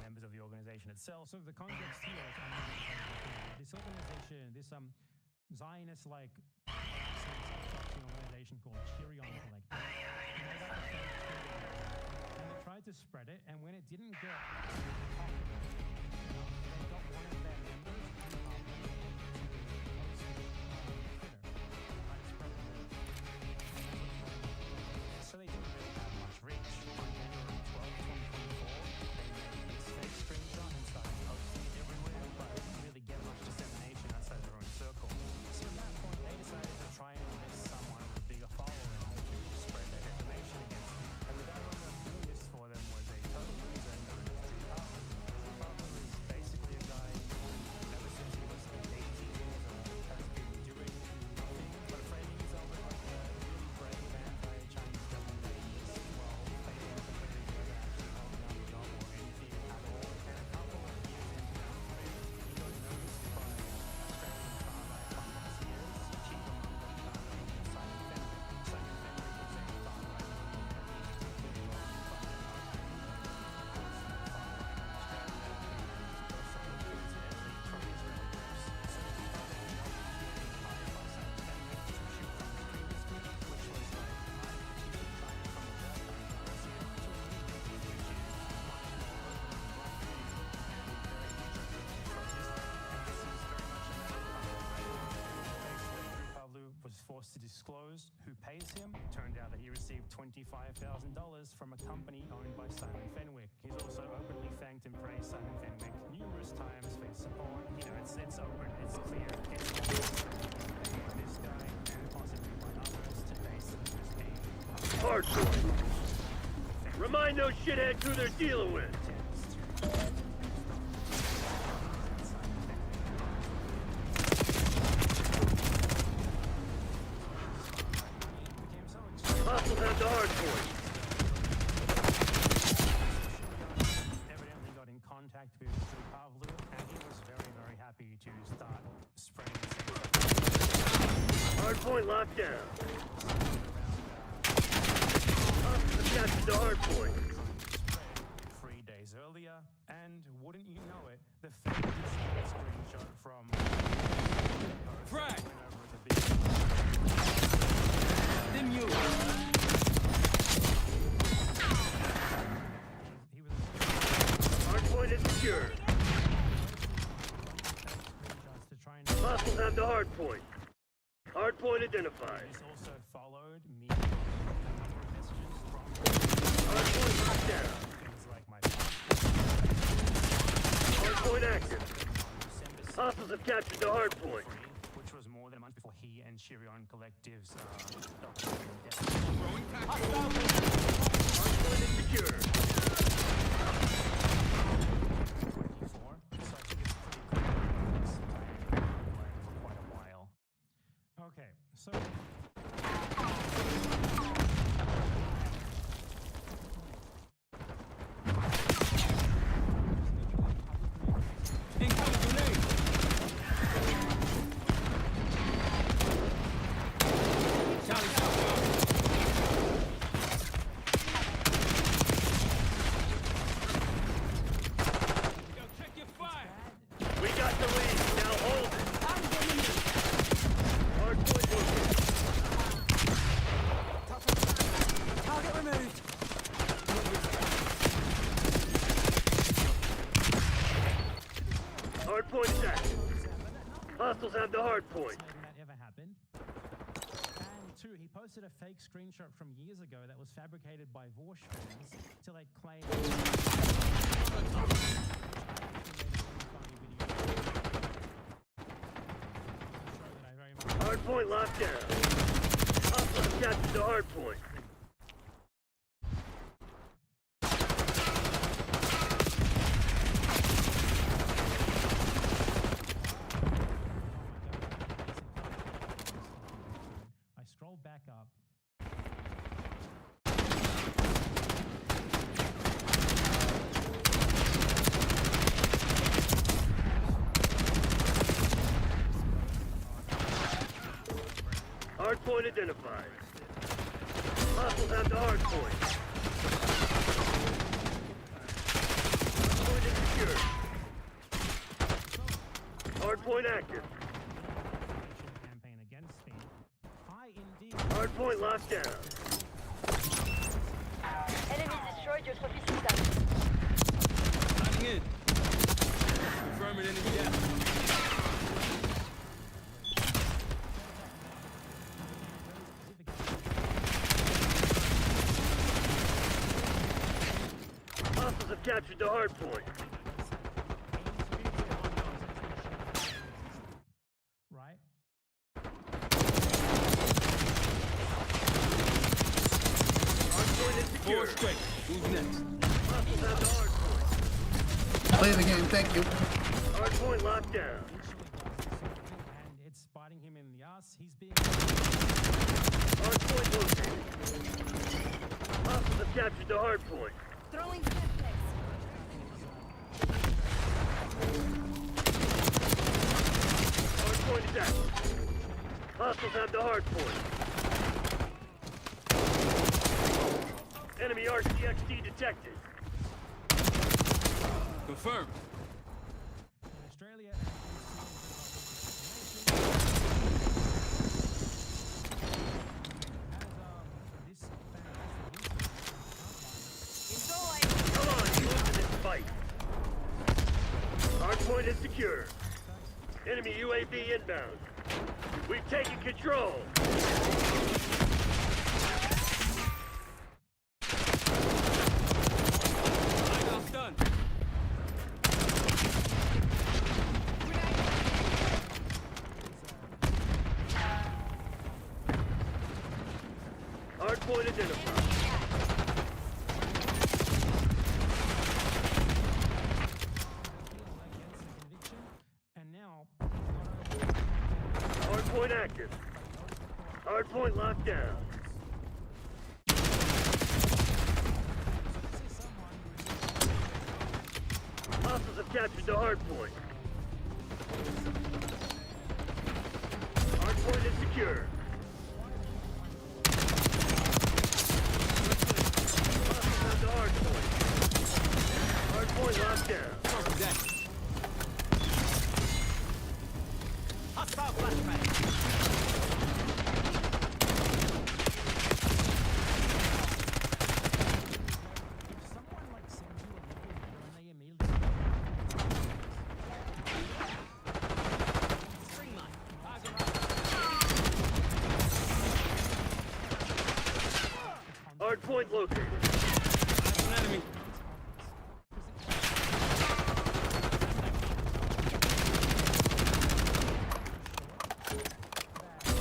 Members of the organization itself. So the context here is this organization, this Zionist-like organization called Chirion Collective. And they tried to spread it, and when it didn't get popular, they got one of their members to so they didn't really have much reach. On January 12, 2024, they made this fake screenshot and started posting it everywhere, but it didn't really get much dissemination outside their own circle. So at that point, they decided to try and enlist someone with a bigger following to spread their information against them. And the guy on the list for them was a total loser known as Drew Pavlou. Drew Pavlou is basically a guy, ever since he was forced to disclose who pays him. Turned out that he received $25,000 from a company owned by Simon Fenwick. He's also openly thanked and praised Simon Fenwick numerous times for his support. You know, it's open, it's clear, it's obvious by this guy and possibly by others to basically just be Hardcore. Remind those shitheads who they're dealing with. Hostiles have the hard point. Evidently got in contact with Drew Pavlu, and he was very, very happy to start spreading Hard point locked down. Hostiles have captured the hard point. 3 days earlier, and wouldn't you know it, the fake screenshot from Frank! over the big Then you. Hard point is secure. Hostiles have the hard point. Hard point identified. This also followed me hard point locked down. things like my hard point active. Hostiles have captured the hard point. which was more than a month before he and Shirion Collective's Hard point is secure. 24, so I think it's pretty clear this plan for quite a while. Okay, so We got the lead. Now hold it. Hard point located. Target removed. Hard point is active. Hostiles have the hard point. that ever happened. And two, he posted a fake screenshot from years ago that was fabricated by Vorsh fans to like claim. Hard point locked down. Hostiles have captured the hard point. I scrolled back up. Hard point identified. Hostiles have the hard point. Hard point is secure. Hard point active. Campaign against me. I indeed. Hard point locked down. Enemies destroyed your trophy system. Lighting in. Confirming enemy down. Hostiles have captured the hard point. Right? Hard point is secure. 4 straight. Who's next? Hostiles have the hard point. Play the game, thank you. Hard point locked down. And it's biting him in the ass. He's being. Hard point located. Hostiles have captured the hard point. Throwing flashbacks. Hard point is active. Hostiles have the hard point. Enemy RCXD detected. Confirmed. In Australia. Come on, you into this fight. Hard point is secure. Enemy UAV inbound. We've taking control. Done. Hardpoint identified. And now, Hardpoint active. Hardpoint locked down. Hostiles have captured the hardpoint. Hardpoint is secure. Hostiles have the hardpoint. Hardpoint locked down. Hostile flashbang. someone like sends you a level and they immediately Hardpoint located. That's an enemy.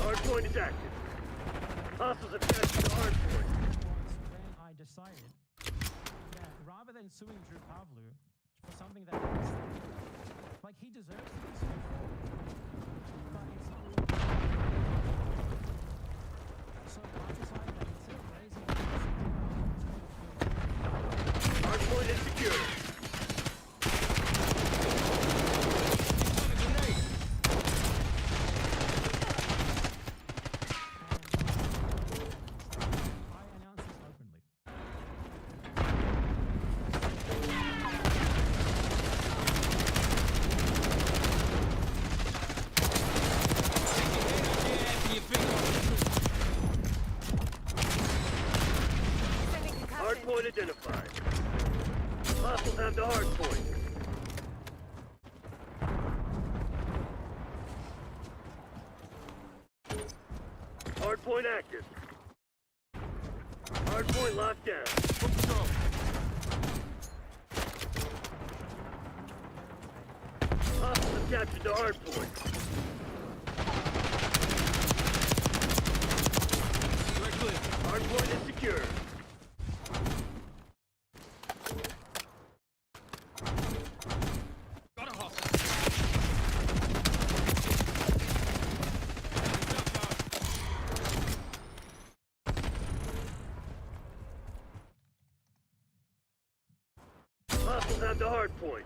Hardpoint is active. Hostiles have captured the hardpoint. when I decided that rather than suing Drew Pavlu for something that like he deserves to be sued for, but it's so I decided that instead of raising Hardpoint is secure. I announced this openly. Hardpoint identified. Hostiles have the hardpoint. Hardpoint active. Hardpoint locked down. Hostiles have captured the hardpoint. Hardpoint is secure. Got a hostile. Hostiles have the hardpoint.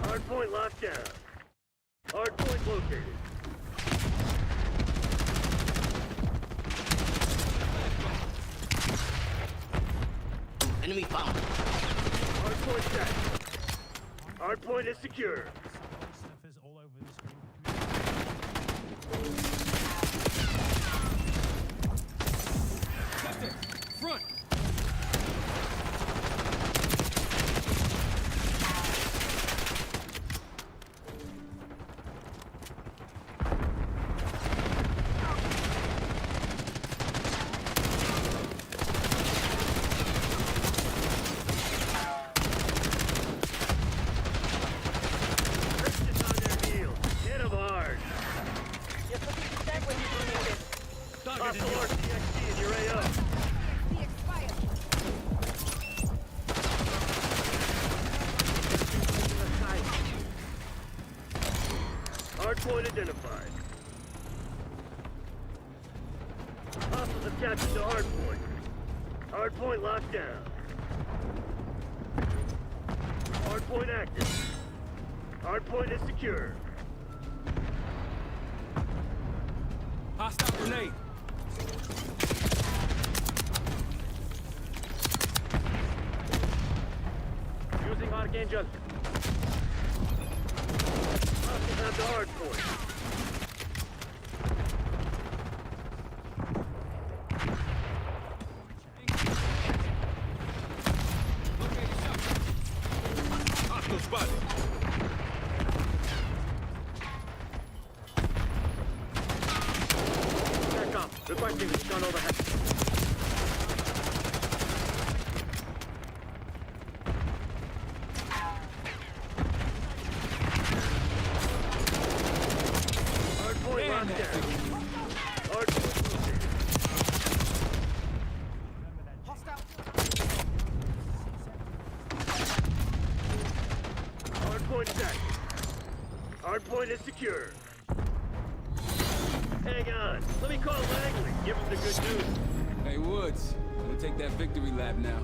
Hardpoint locked down. Hardpoint located. Enemy found. Hardpoint set. Hardpoint is secure. Surfers all over the screen. Front. Christians on their heels. Hit 'em hard. Hostile RCXD in your AO. Hardpoint identified. Hostiles have captured the hardpoint. Hardpoint locked down. Hardpoint active. Hardpoint is secure. Hostile grenade. Using Archangel. Hostiles have the hardpoint. spotted. Back up. Requesting the stun overhead. Hardpoint locked down. Hardpoint located. Hardpoint set. Hardpoint is secure. Hang on. Let me call Langley. Give him the good news. Hey, Woods. Gonna take that victory lap now.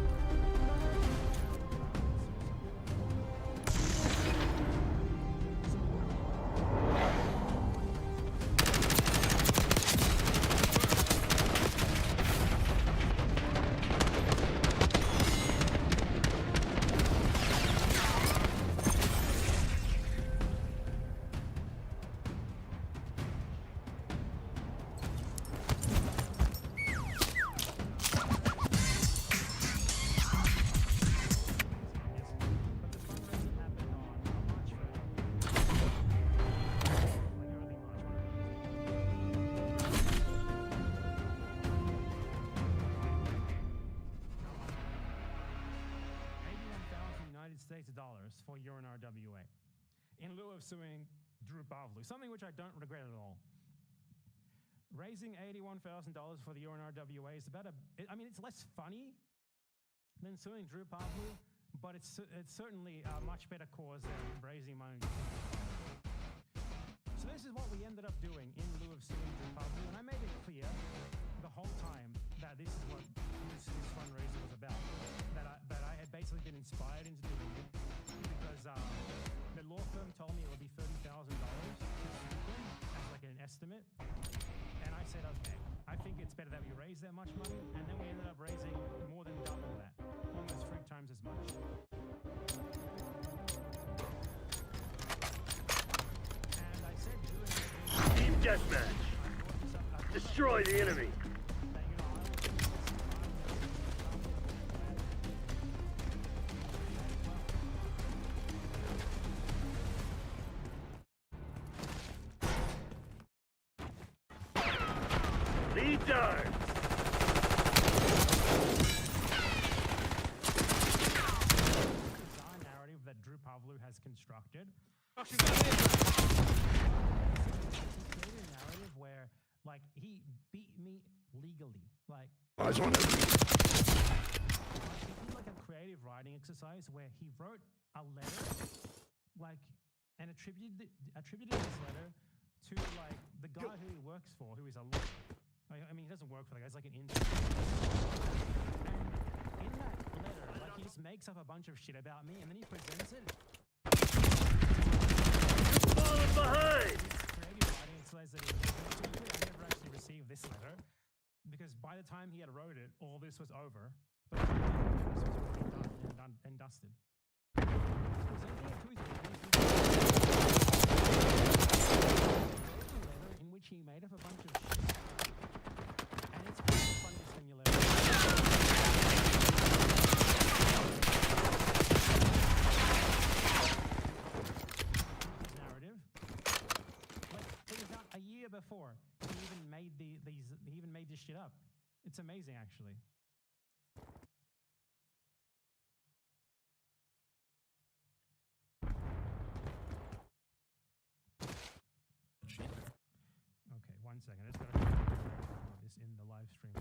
States dollars for urine RWA in lieu of suing Drew Pavlu, something which I don't regret at all. Raising $81,000 for the urine RWA is about I mean, it's less funny than suing Drew Pavlu, but it's certainly a much better cause than raising money. So this is what we ended up doing in lieu of suing Drew Pavlu, and I made it clear the whole time that this is what this fundraiser was about. That I had basically been inspired into doing it because the law firm told me it would be $30,000 to sue them as like an estimate, and I said, okay, I think it's better that we raise that much money, and then we ended up raising more than double that, almost 3 times as much. And I said doing it. Team deathmatch. Destroy the enemy. Lead darts. Bizarre narrative that Drew Pavlu has constructed. He created a narrative where, like, he beat me legally. Like, he did like a creative writing exercise where he wrote a letter, like, and attributed this letter to like the guy who he works for, who is a lawyer. I mean, he doesn't work for the guy; he's like an intern. And in that letter, like, he just makes up a bunch of shit about me, and then he presents it. Falling behind. Creative writing exercise that he did. I never actually received this letter because by the time he had wrote it, all this was over. But this was already done and dusted. Presenting it to his letter in which he made up a bunch of shit. And it's one of the funniest thing you'll ever narrative. Like, it was done a year before he even made this shit up. It's amazing, actually. Okay, 1 second. I just gotta put this in the live stream.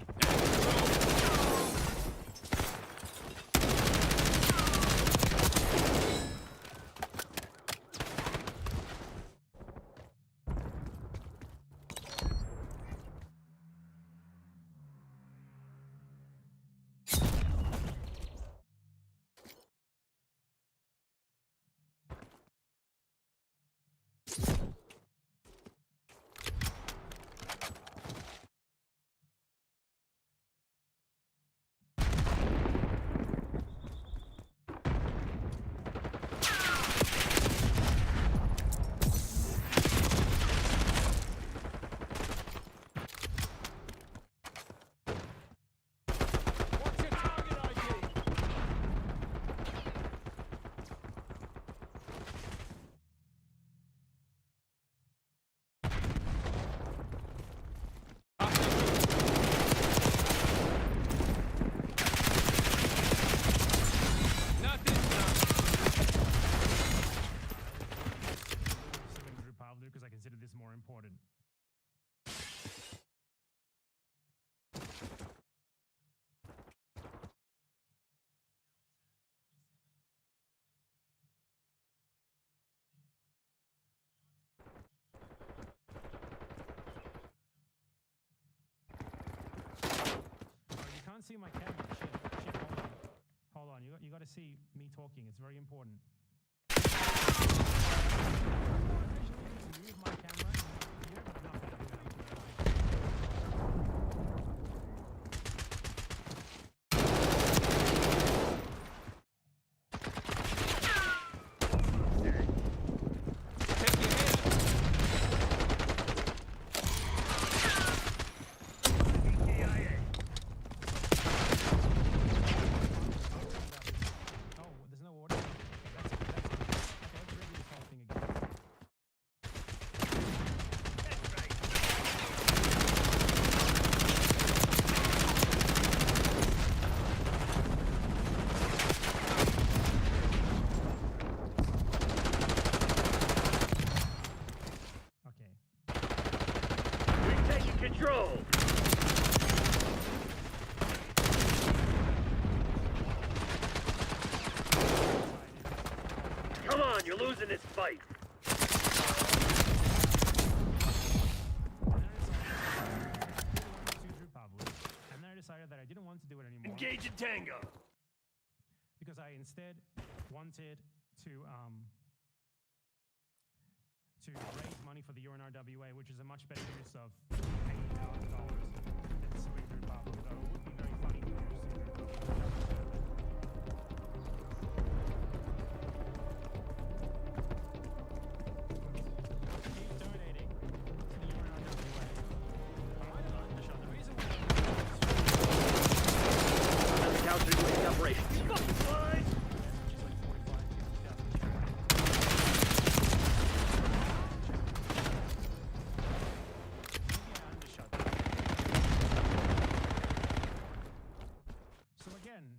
see my camera. Shit, hold on. Hold on. You got to see me talking. It's very important. Move my camera. You don't have nothing to do with Control! Come on, you're losing this fight! And then I decided that I didn't want to do it anymore. Engage in tango! Because I instead wanted to raise money for the UNRWA, which is a much better use of $80,000 than suing through Pablo, though it would be very funny to sue through Keep donating to the UNRWA. I might have undershot the reason why Counter UAV operations. Fine!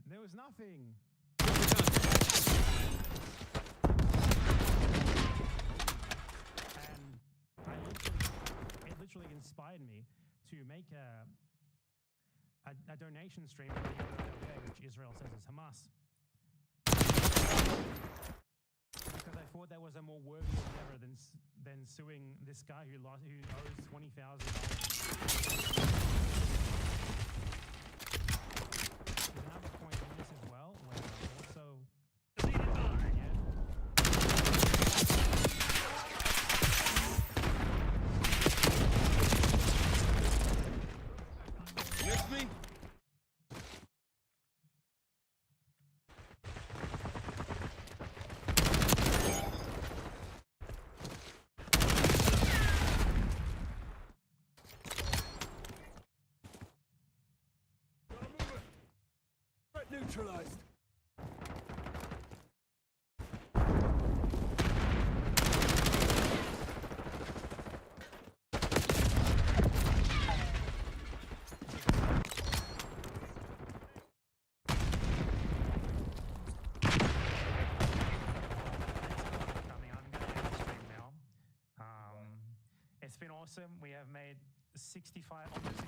there was nothing. And it literally inspired me to make a donation stream for the UNRWA, which Israel says is Hamas. Because I thought that was a more worthy endeavor than suing this guy who owes $20,000. There's another point in this as well, where also With me? Neutralized. it's been awesome. We have made 65, almost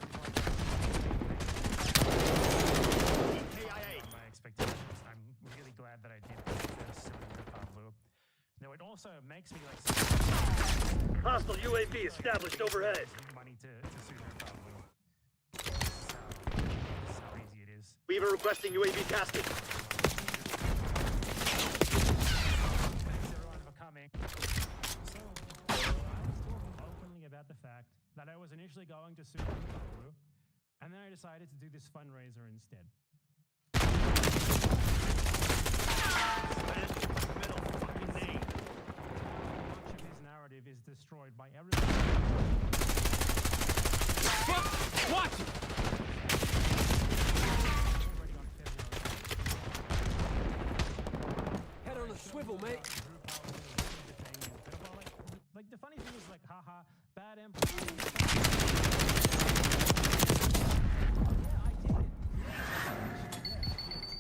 65. My expectations. I'm really glad that I did this Pablo. Now it also makes me like hostile UAV established overhead. Money to sue Pablo. This is how easy it is. Weaver requesting UAV tasking. Everyone for coming. So I was talking openly about the fact that I was initially going to sue Pablo, and then I decided to do this fundraiser instead. Much of his narrative is destroyed by everyone. Watch it! Head on a swivel, mate. Like the funny thing is, like, haha, bad emperor.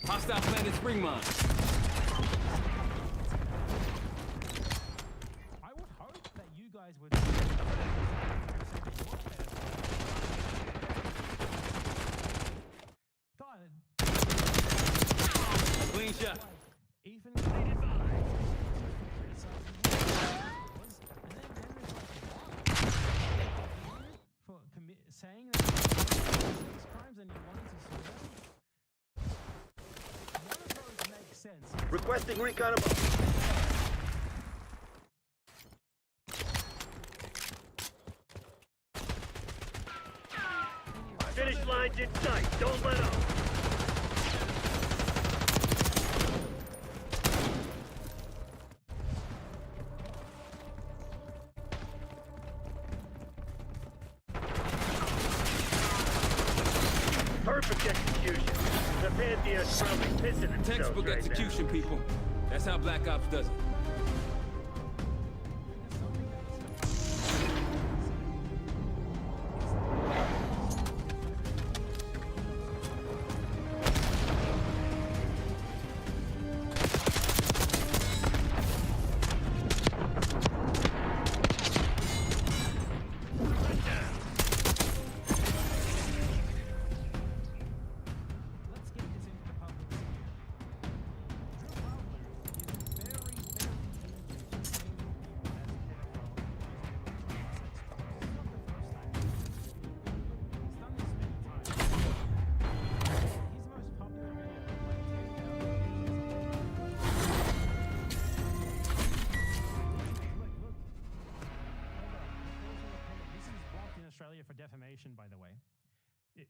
Hostile planted spring mine. I would hope that you guys would. God. Clean shot. Ethan. For saying that crimes and you wanted to sue them. Requesting recon above. Finish line's in sight. Don't let up. Perfect execution. The Pantheon's probably pissing themselves Textbook right execution, now. people. That's how Black Ops does it. Let's get this into the public sphere. Drew Pablo is very, Australia for defamation, by the way.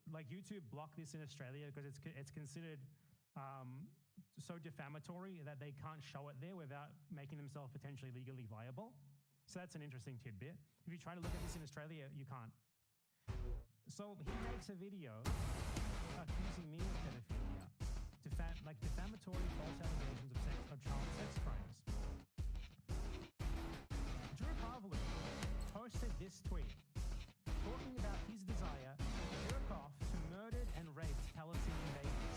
Like YouTube blocked this in Australia because it's considered so defamatory that they can't show it there without making themselves potentially legally viable. So that's an interesting tidbit. If you try to look at this in Australia, you can't. So he makes a video accusing me of pedophilia, defamatory false allegations of child sex crimes. Drew Pavlik posted this tweet talking about his desire to jerk off to murdered and raped Palestinian babies.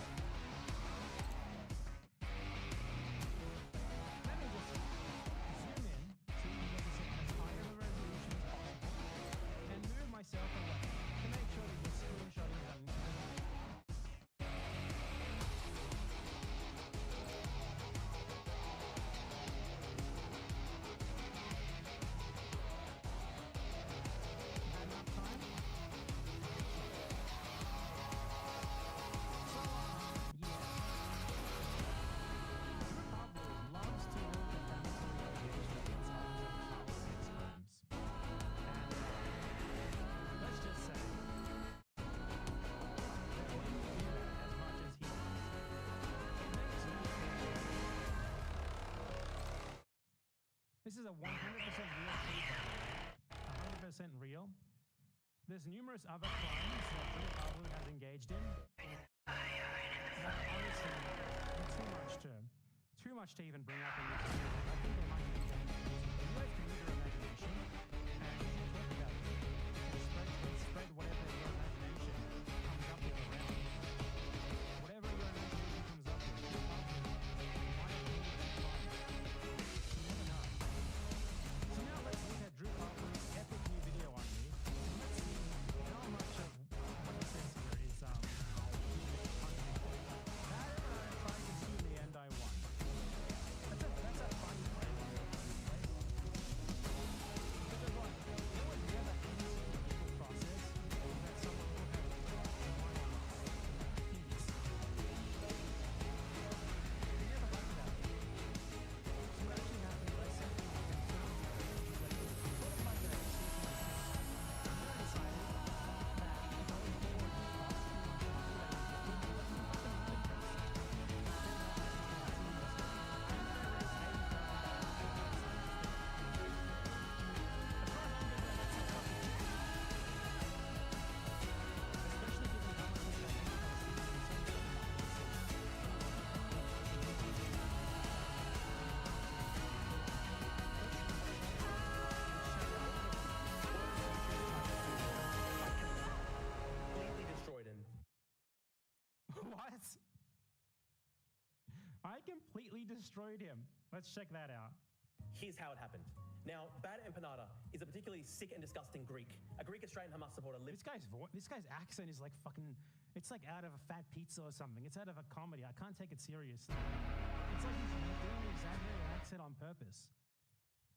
Let me just zoom in so you can get this as high of a resolution as possible and move myself away to make sure that you're screenshotting that. This is a 100% real tweet, by the way. 100% real. There's numerous other crimes that Drew Pavlik has engaged in. Honestly, too much to even bring up in this video. I think they might be dangerous. You guys can use your imagination and talk about it. And spread whatever your imagination comes up with around. Whatever your imagination comes up with, Drew Pavlik might be that crime. You never know. So now let's look at Drew Pavlik's epic new video on me. And let's see how much of what he says here is Bad tried to sue me and I won. That's a funny phrase on the place. Because what? There was never any sort of legal process that someone would have won on peace. We never had that. So what actually happened by simply confirming the legislation, sort of like a cease and desist. I decided that going forward with Completely destroyed him. What? I completely destroyed him. Let's check that out. Here's how it happened. Now, Bad Empanada is a particularly sick and disgusting Greek. A Greek Australian Hamas supporter lives. This guy's accent is like fucking. It's like out of a fat pizza or something. It's out of a comedy. I can't take it seriously. It's like he's doing an exaggerated accent on purpose.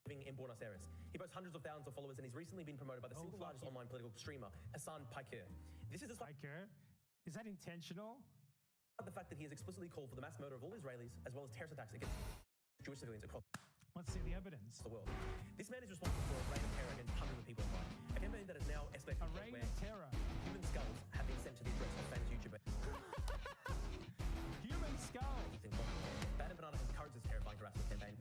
Living in Buenos Aires. He boasts hundreds of thousands of followers and he's recently been promoted by the single largest online political streamer, Hassan Piker. This is Piker? Is that intentional? The fact that he has explicitly called for the mass murder of all Israelis, as well as terrorist attacks against Jewish civilians across Let's see the evidence. the world. This man is responsible for a reign of terror against hundreds of people online. A campaign that has now escalated to A the point reign where of terror. human skulls have been sent to the address of famous YouTuber. Human skull. Bad Empanada has encouraged this terrifying harassment campaign.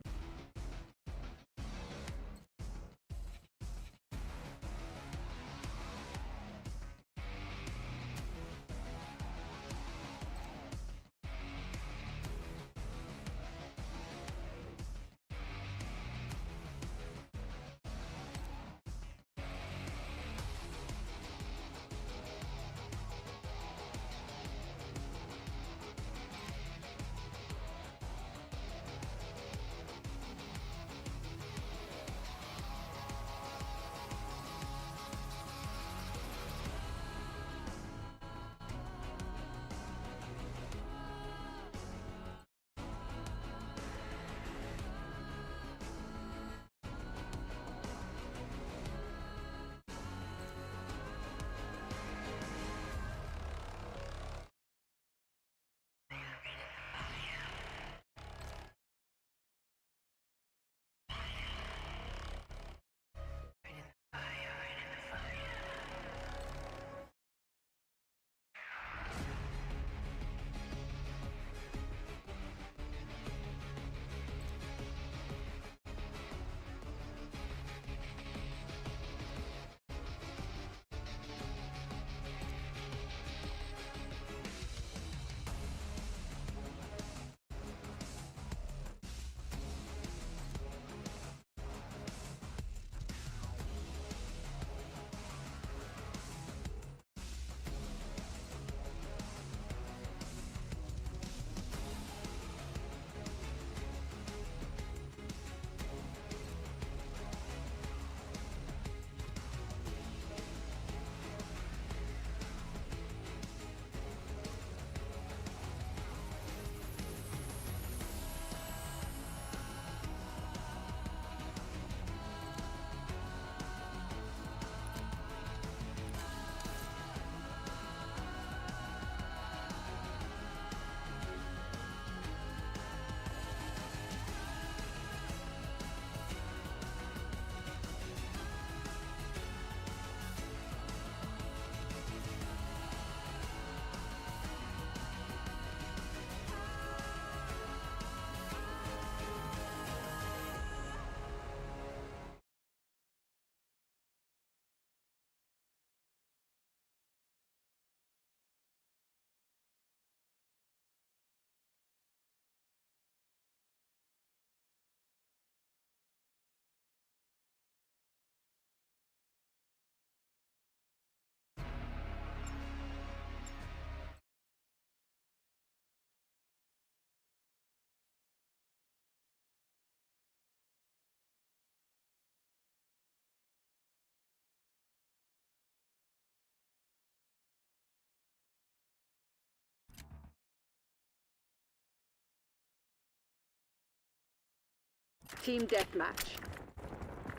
Team deathmatch.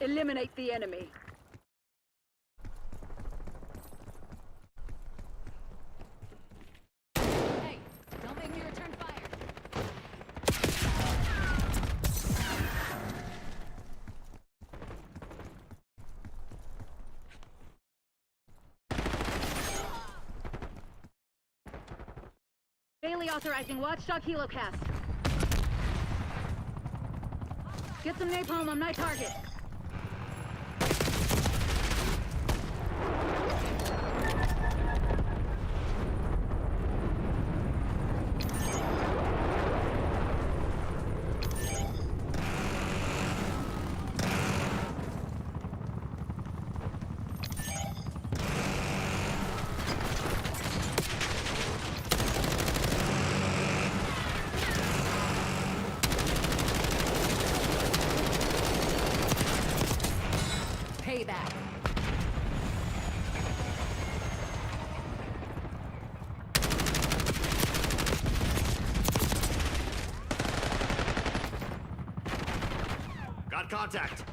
Eliminate the enemy. Hey, don't make me return fire. Daily authorizing Watchdog Helocast. Get some napalm on my target. Payback. Got contact.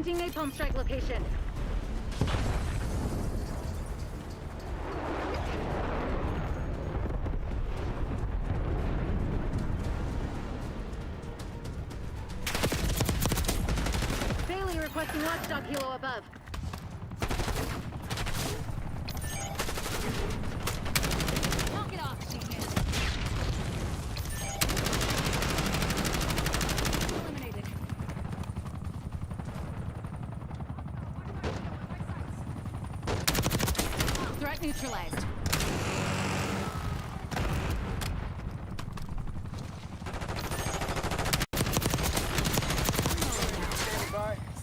Changing napalm strike location. Bailey requesting watchdog helo above. Knock it off, chicken. Eliminated. Threat neutralized.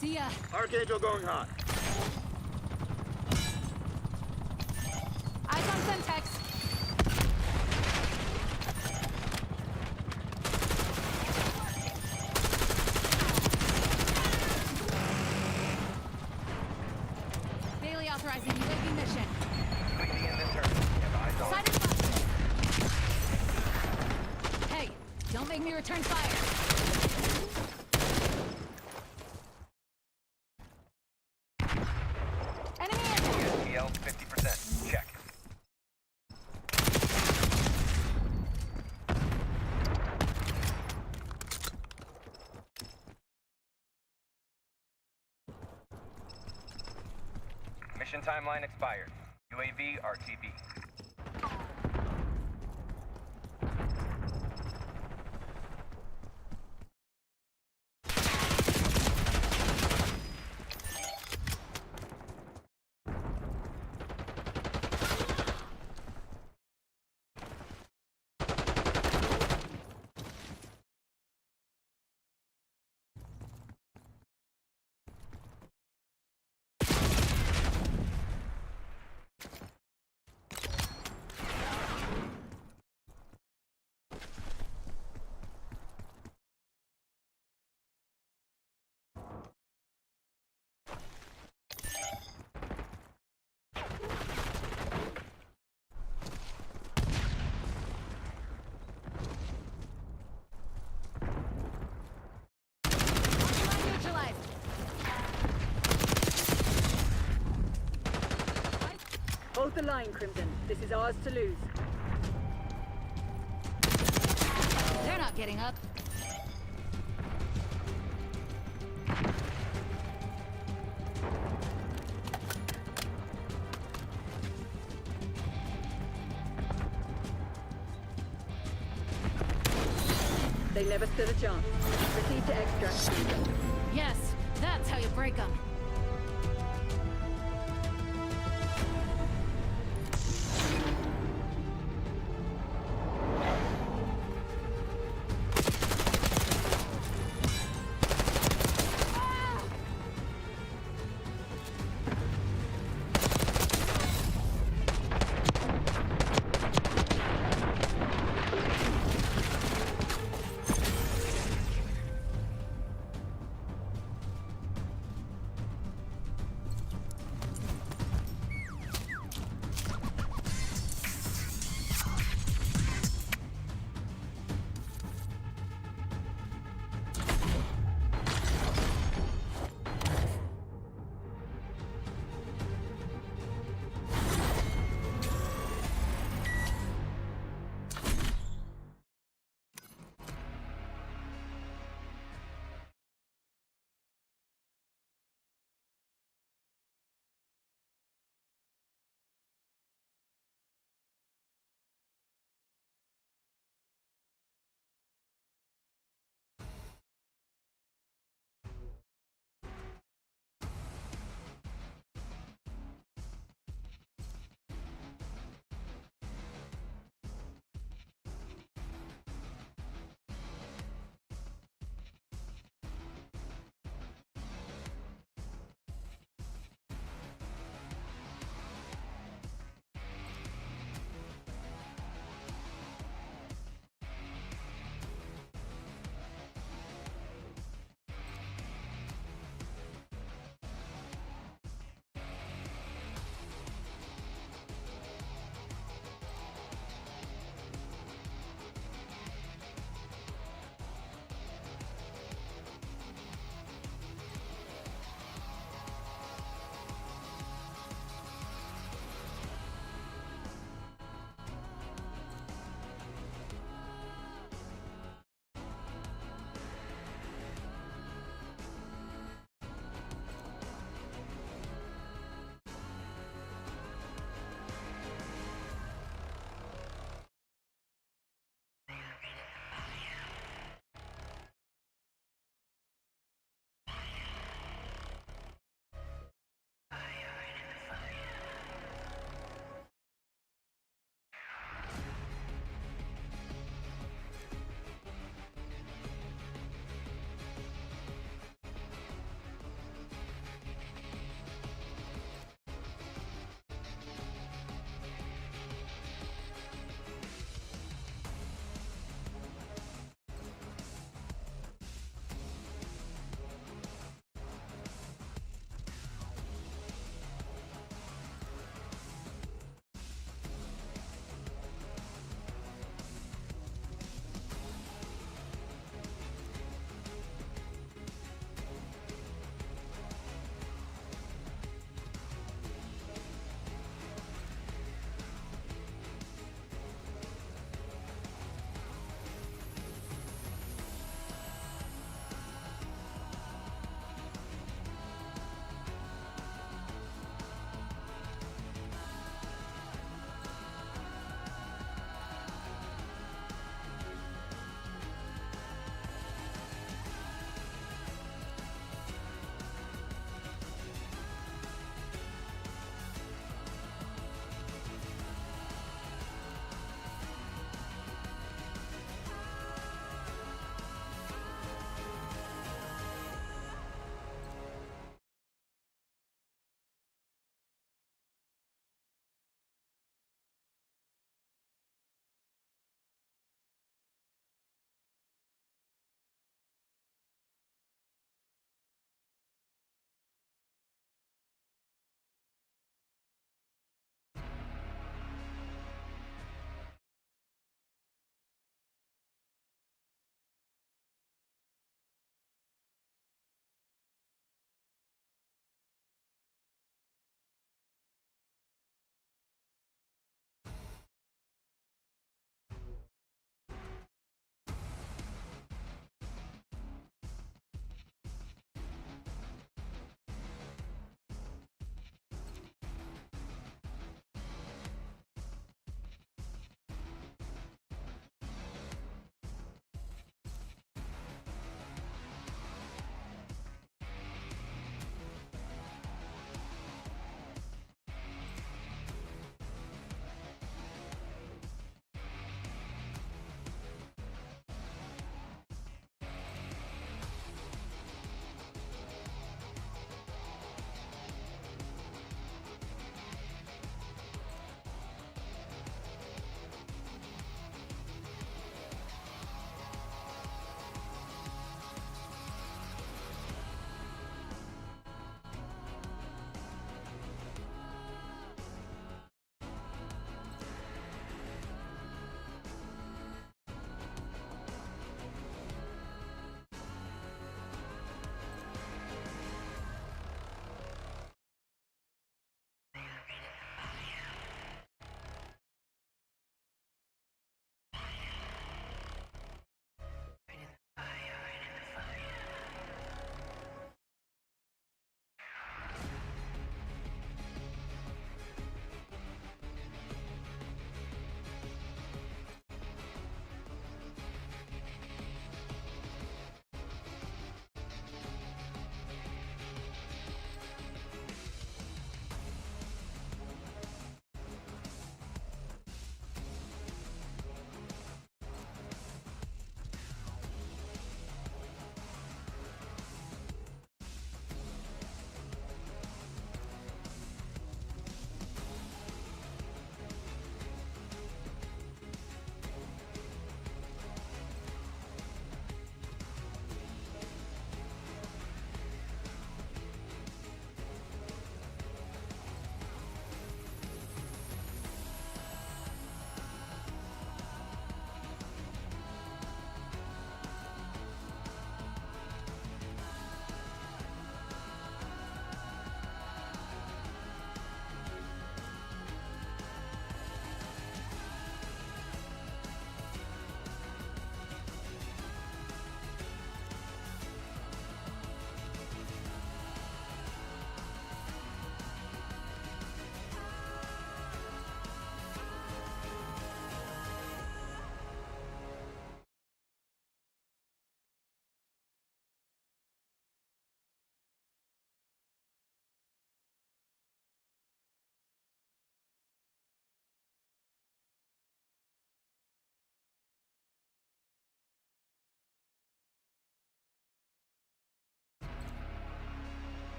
See ya. Archangel going hot. Eyes on Semtex. Bailey authorizing UAV mission. Cleaning in this turn. Have eyes on. Sighted box. Hey, don't make me return fire. Enemy in. ESTL 50%. Check. Mission timeline expired. UAV RTB. Neutralized. Hold the line, Crimson. This is ours to lose. They're not getting up. They never stood a chance. Proceed to extract. Yes, that's how you break them.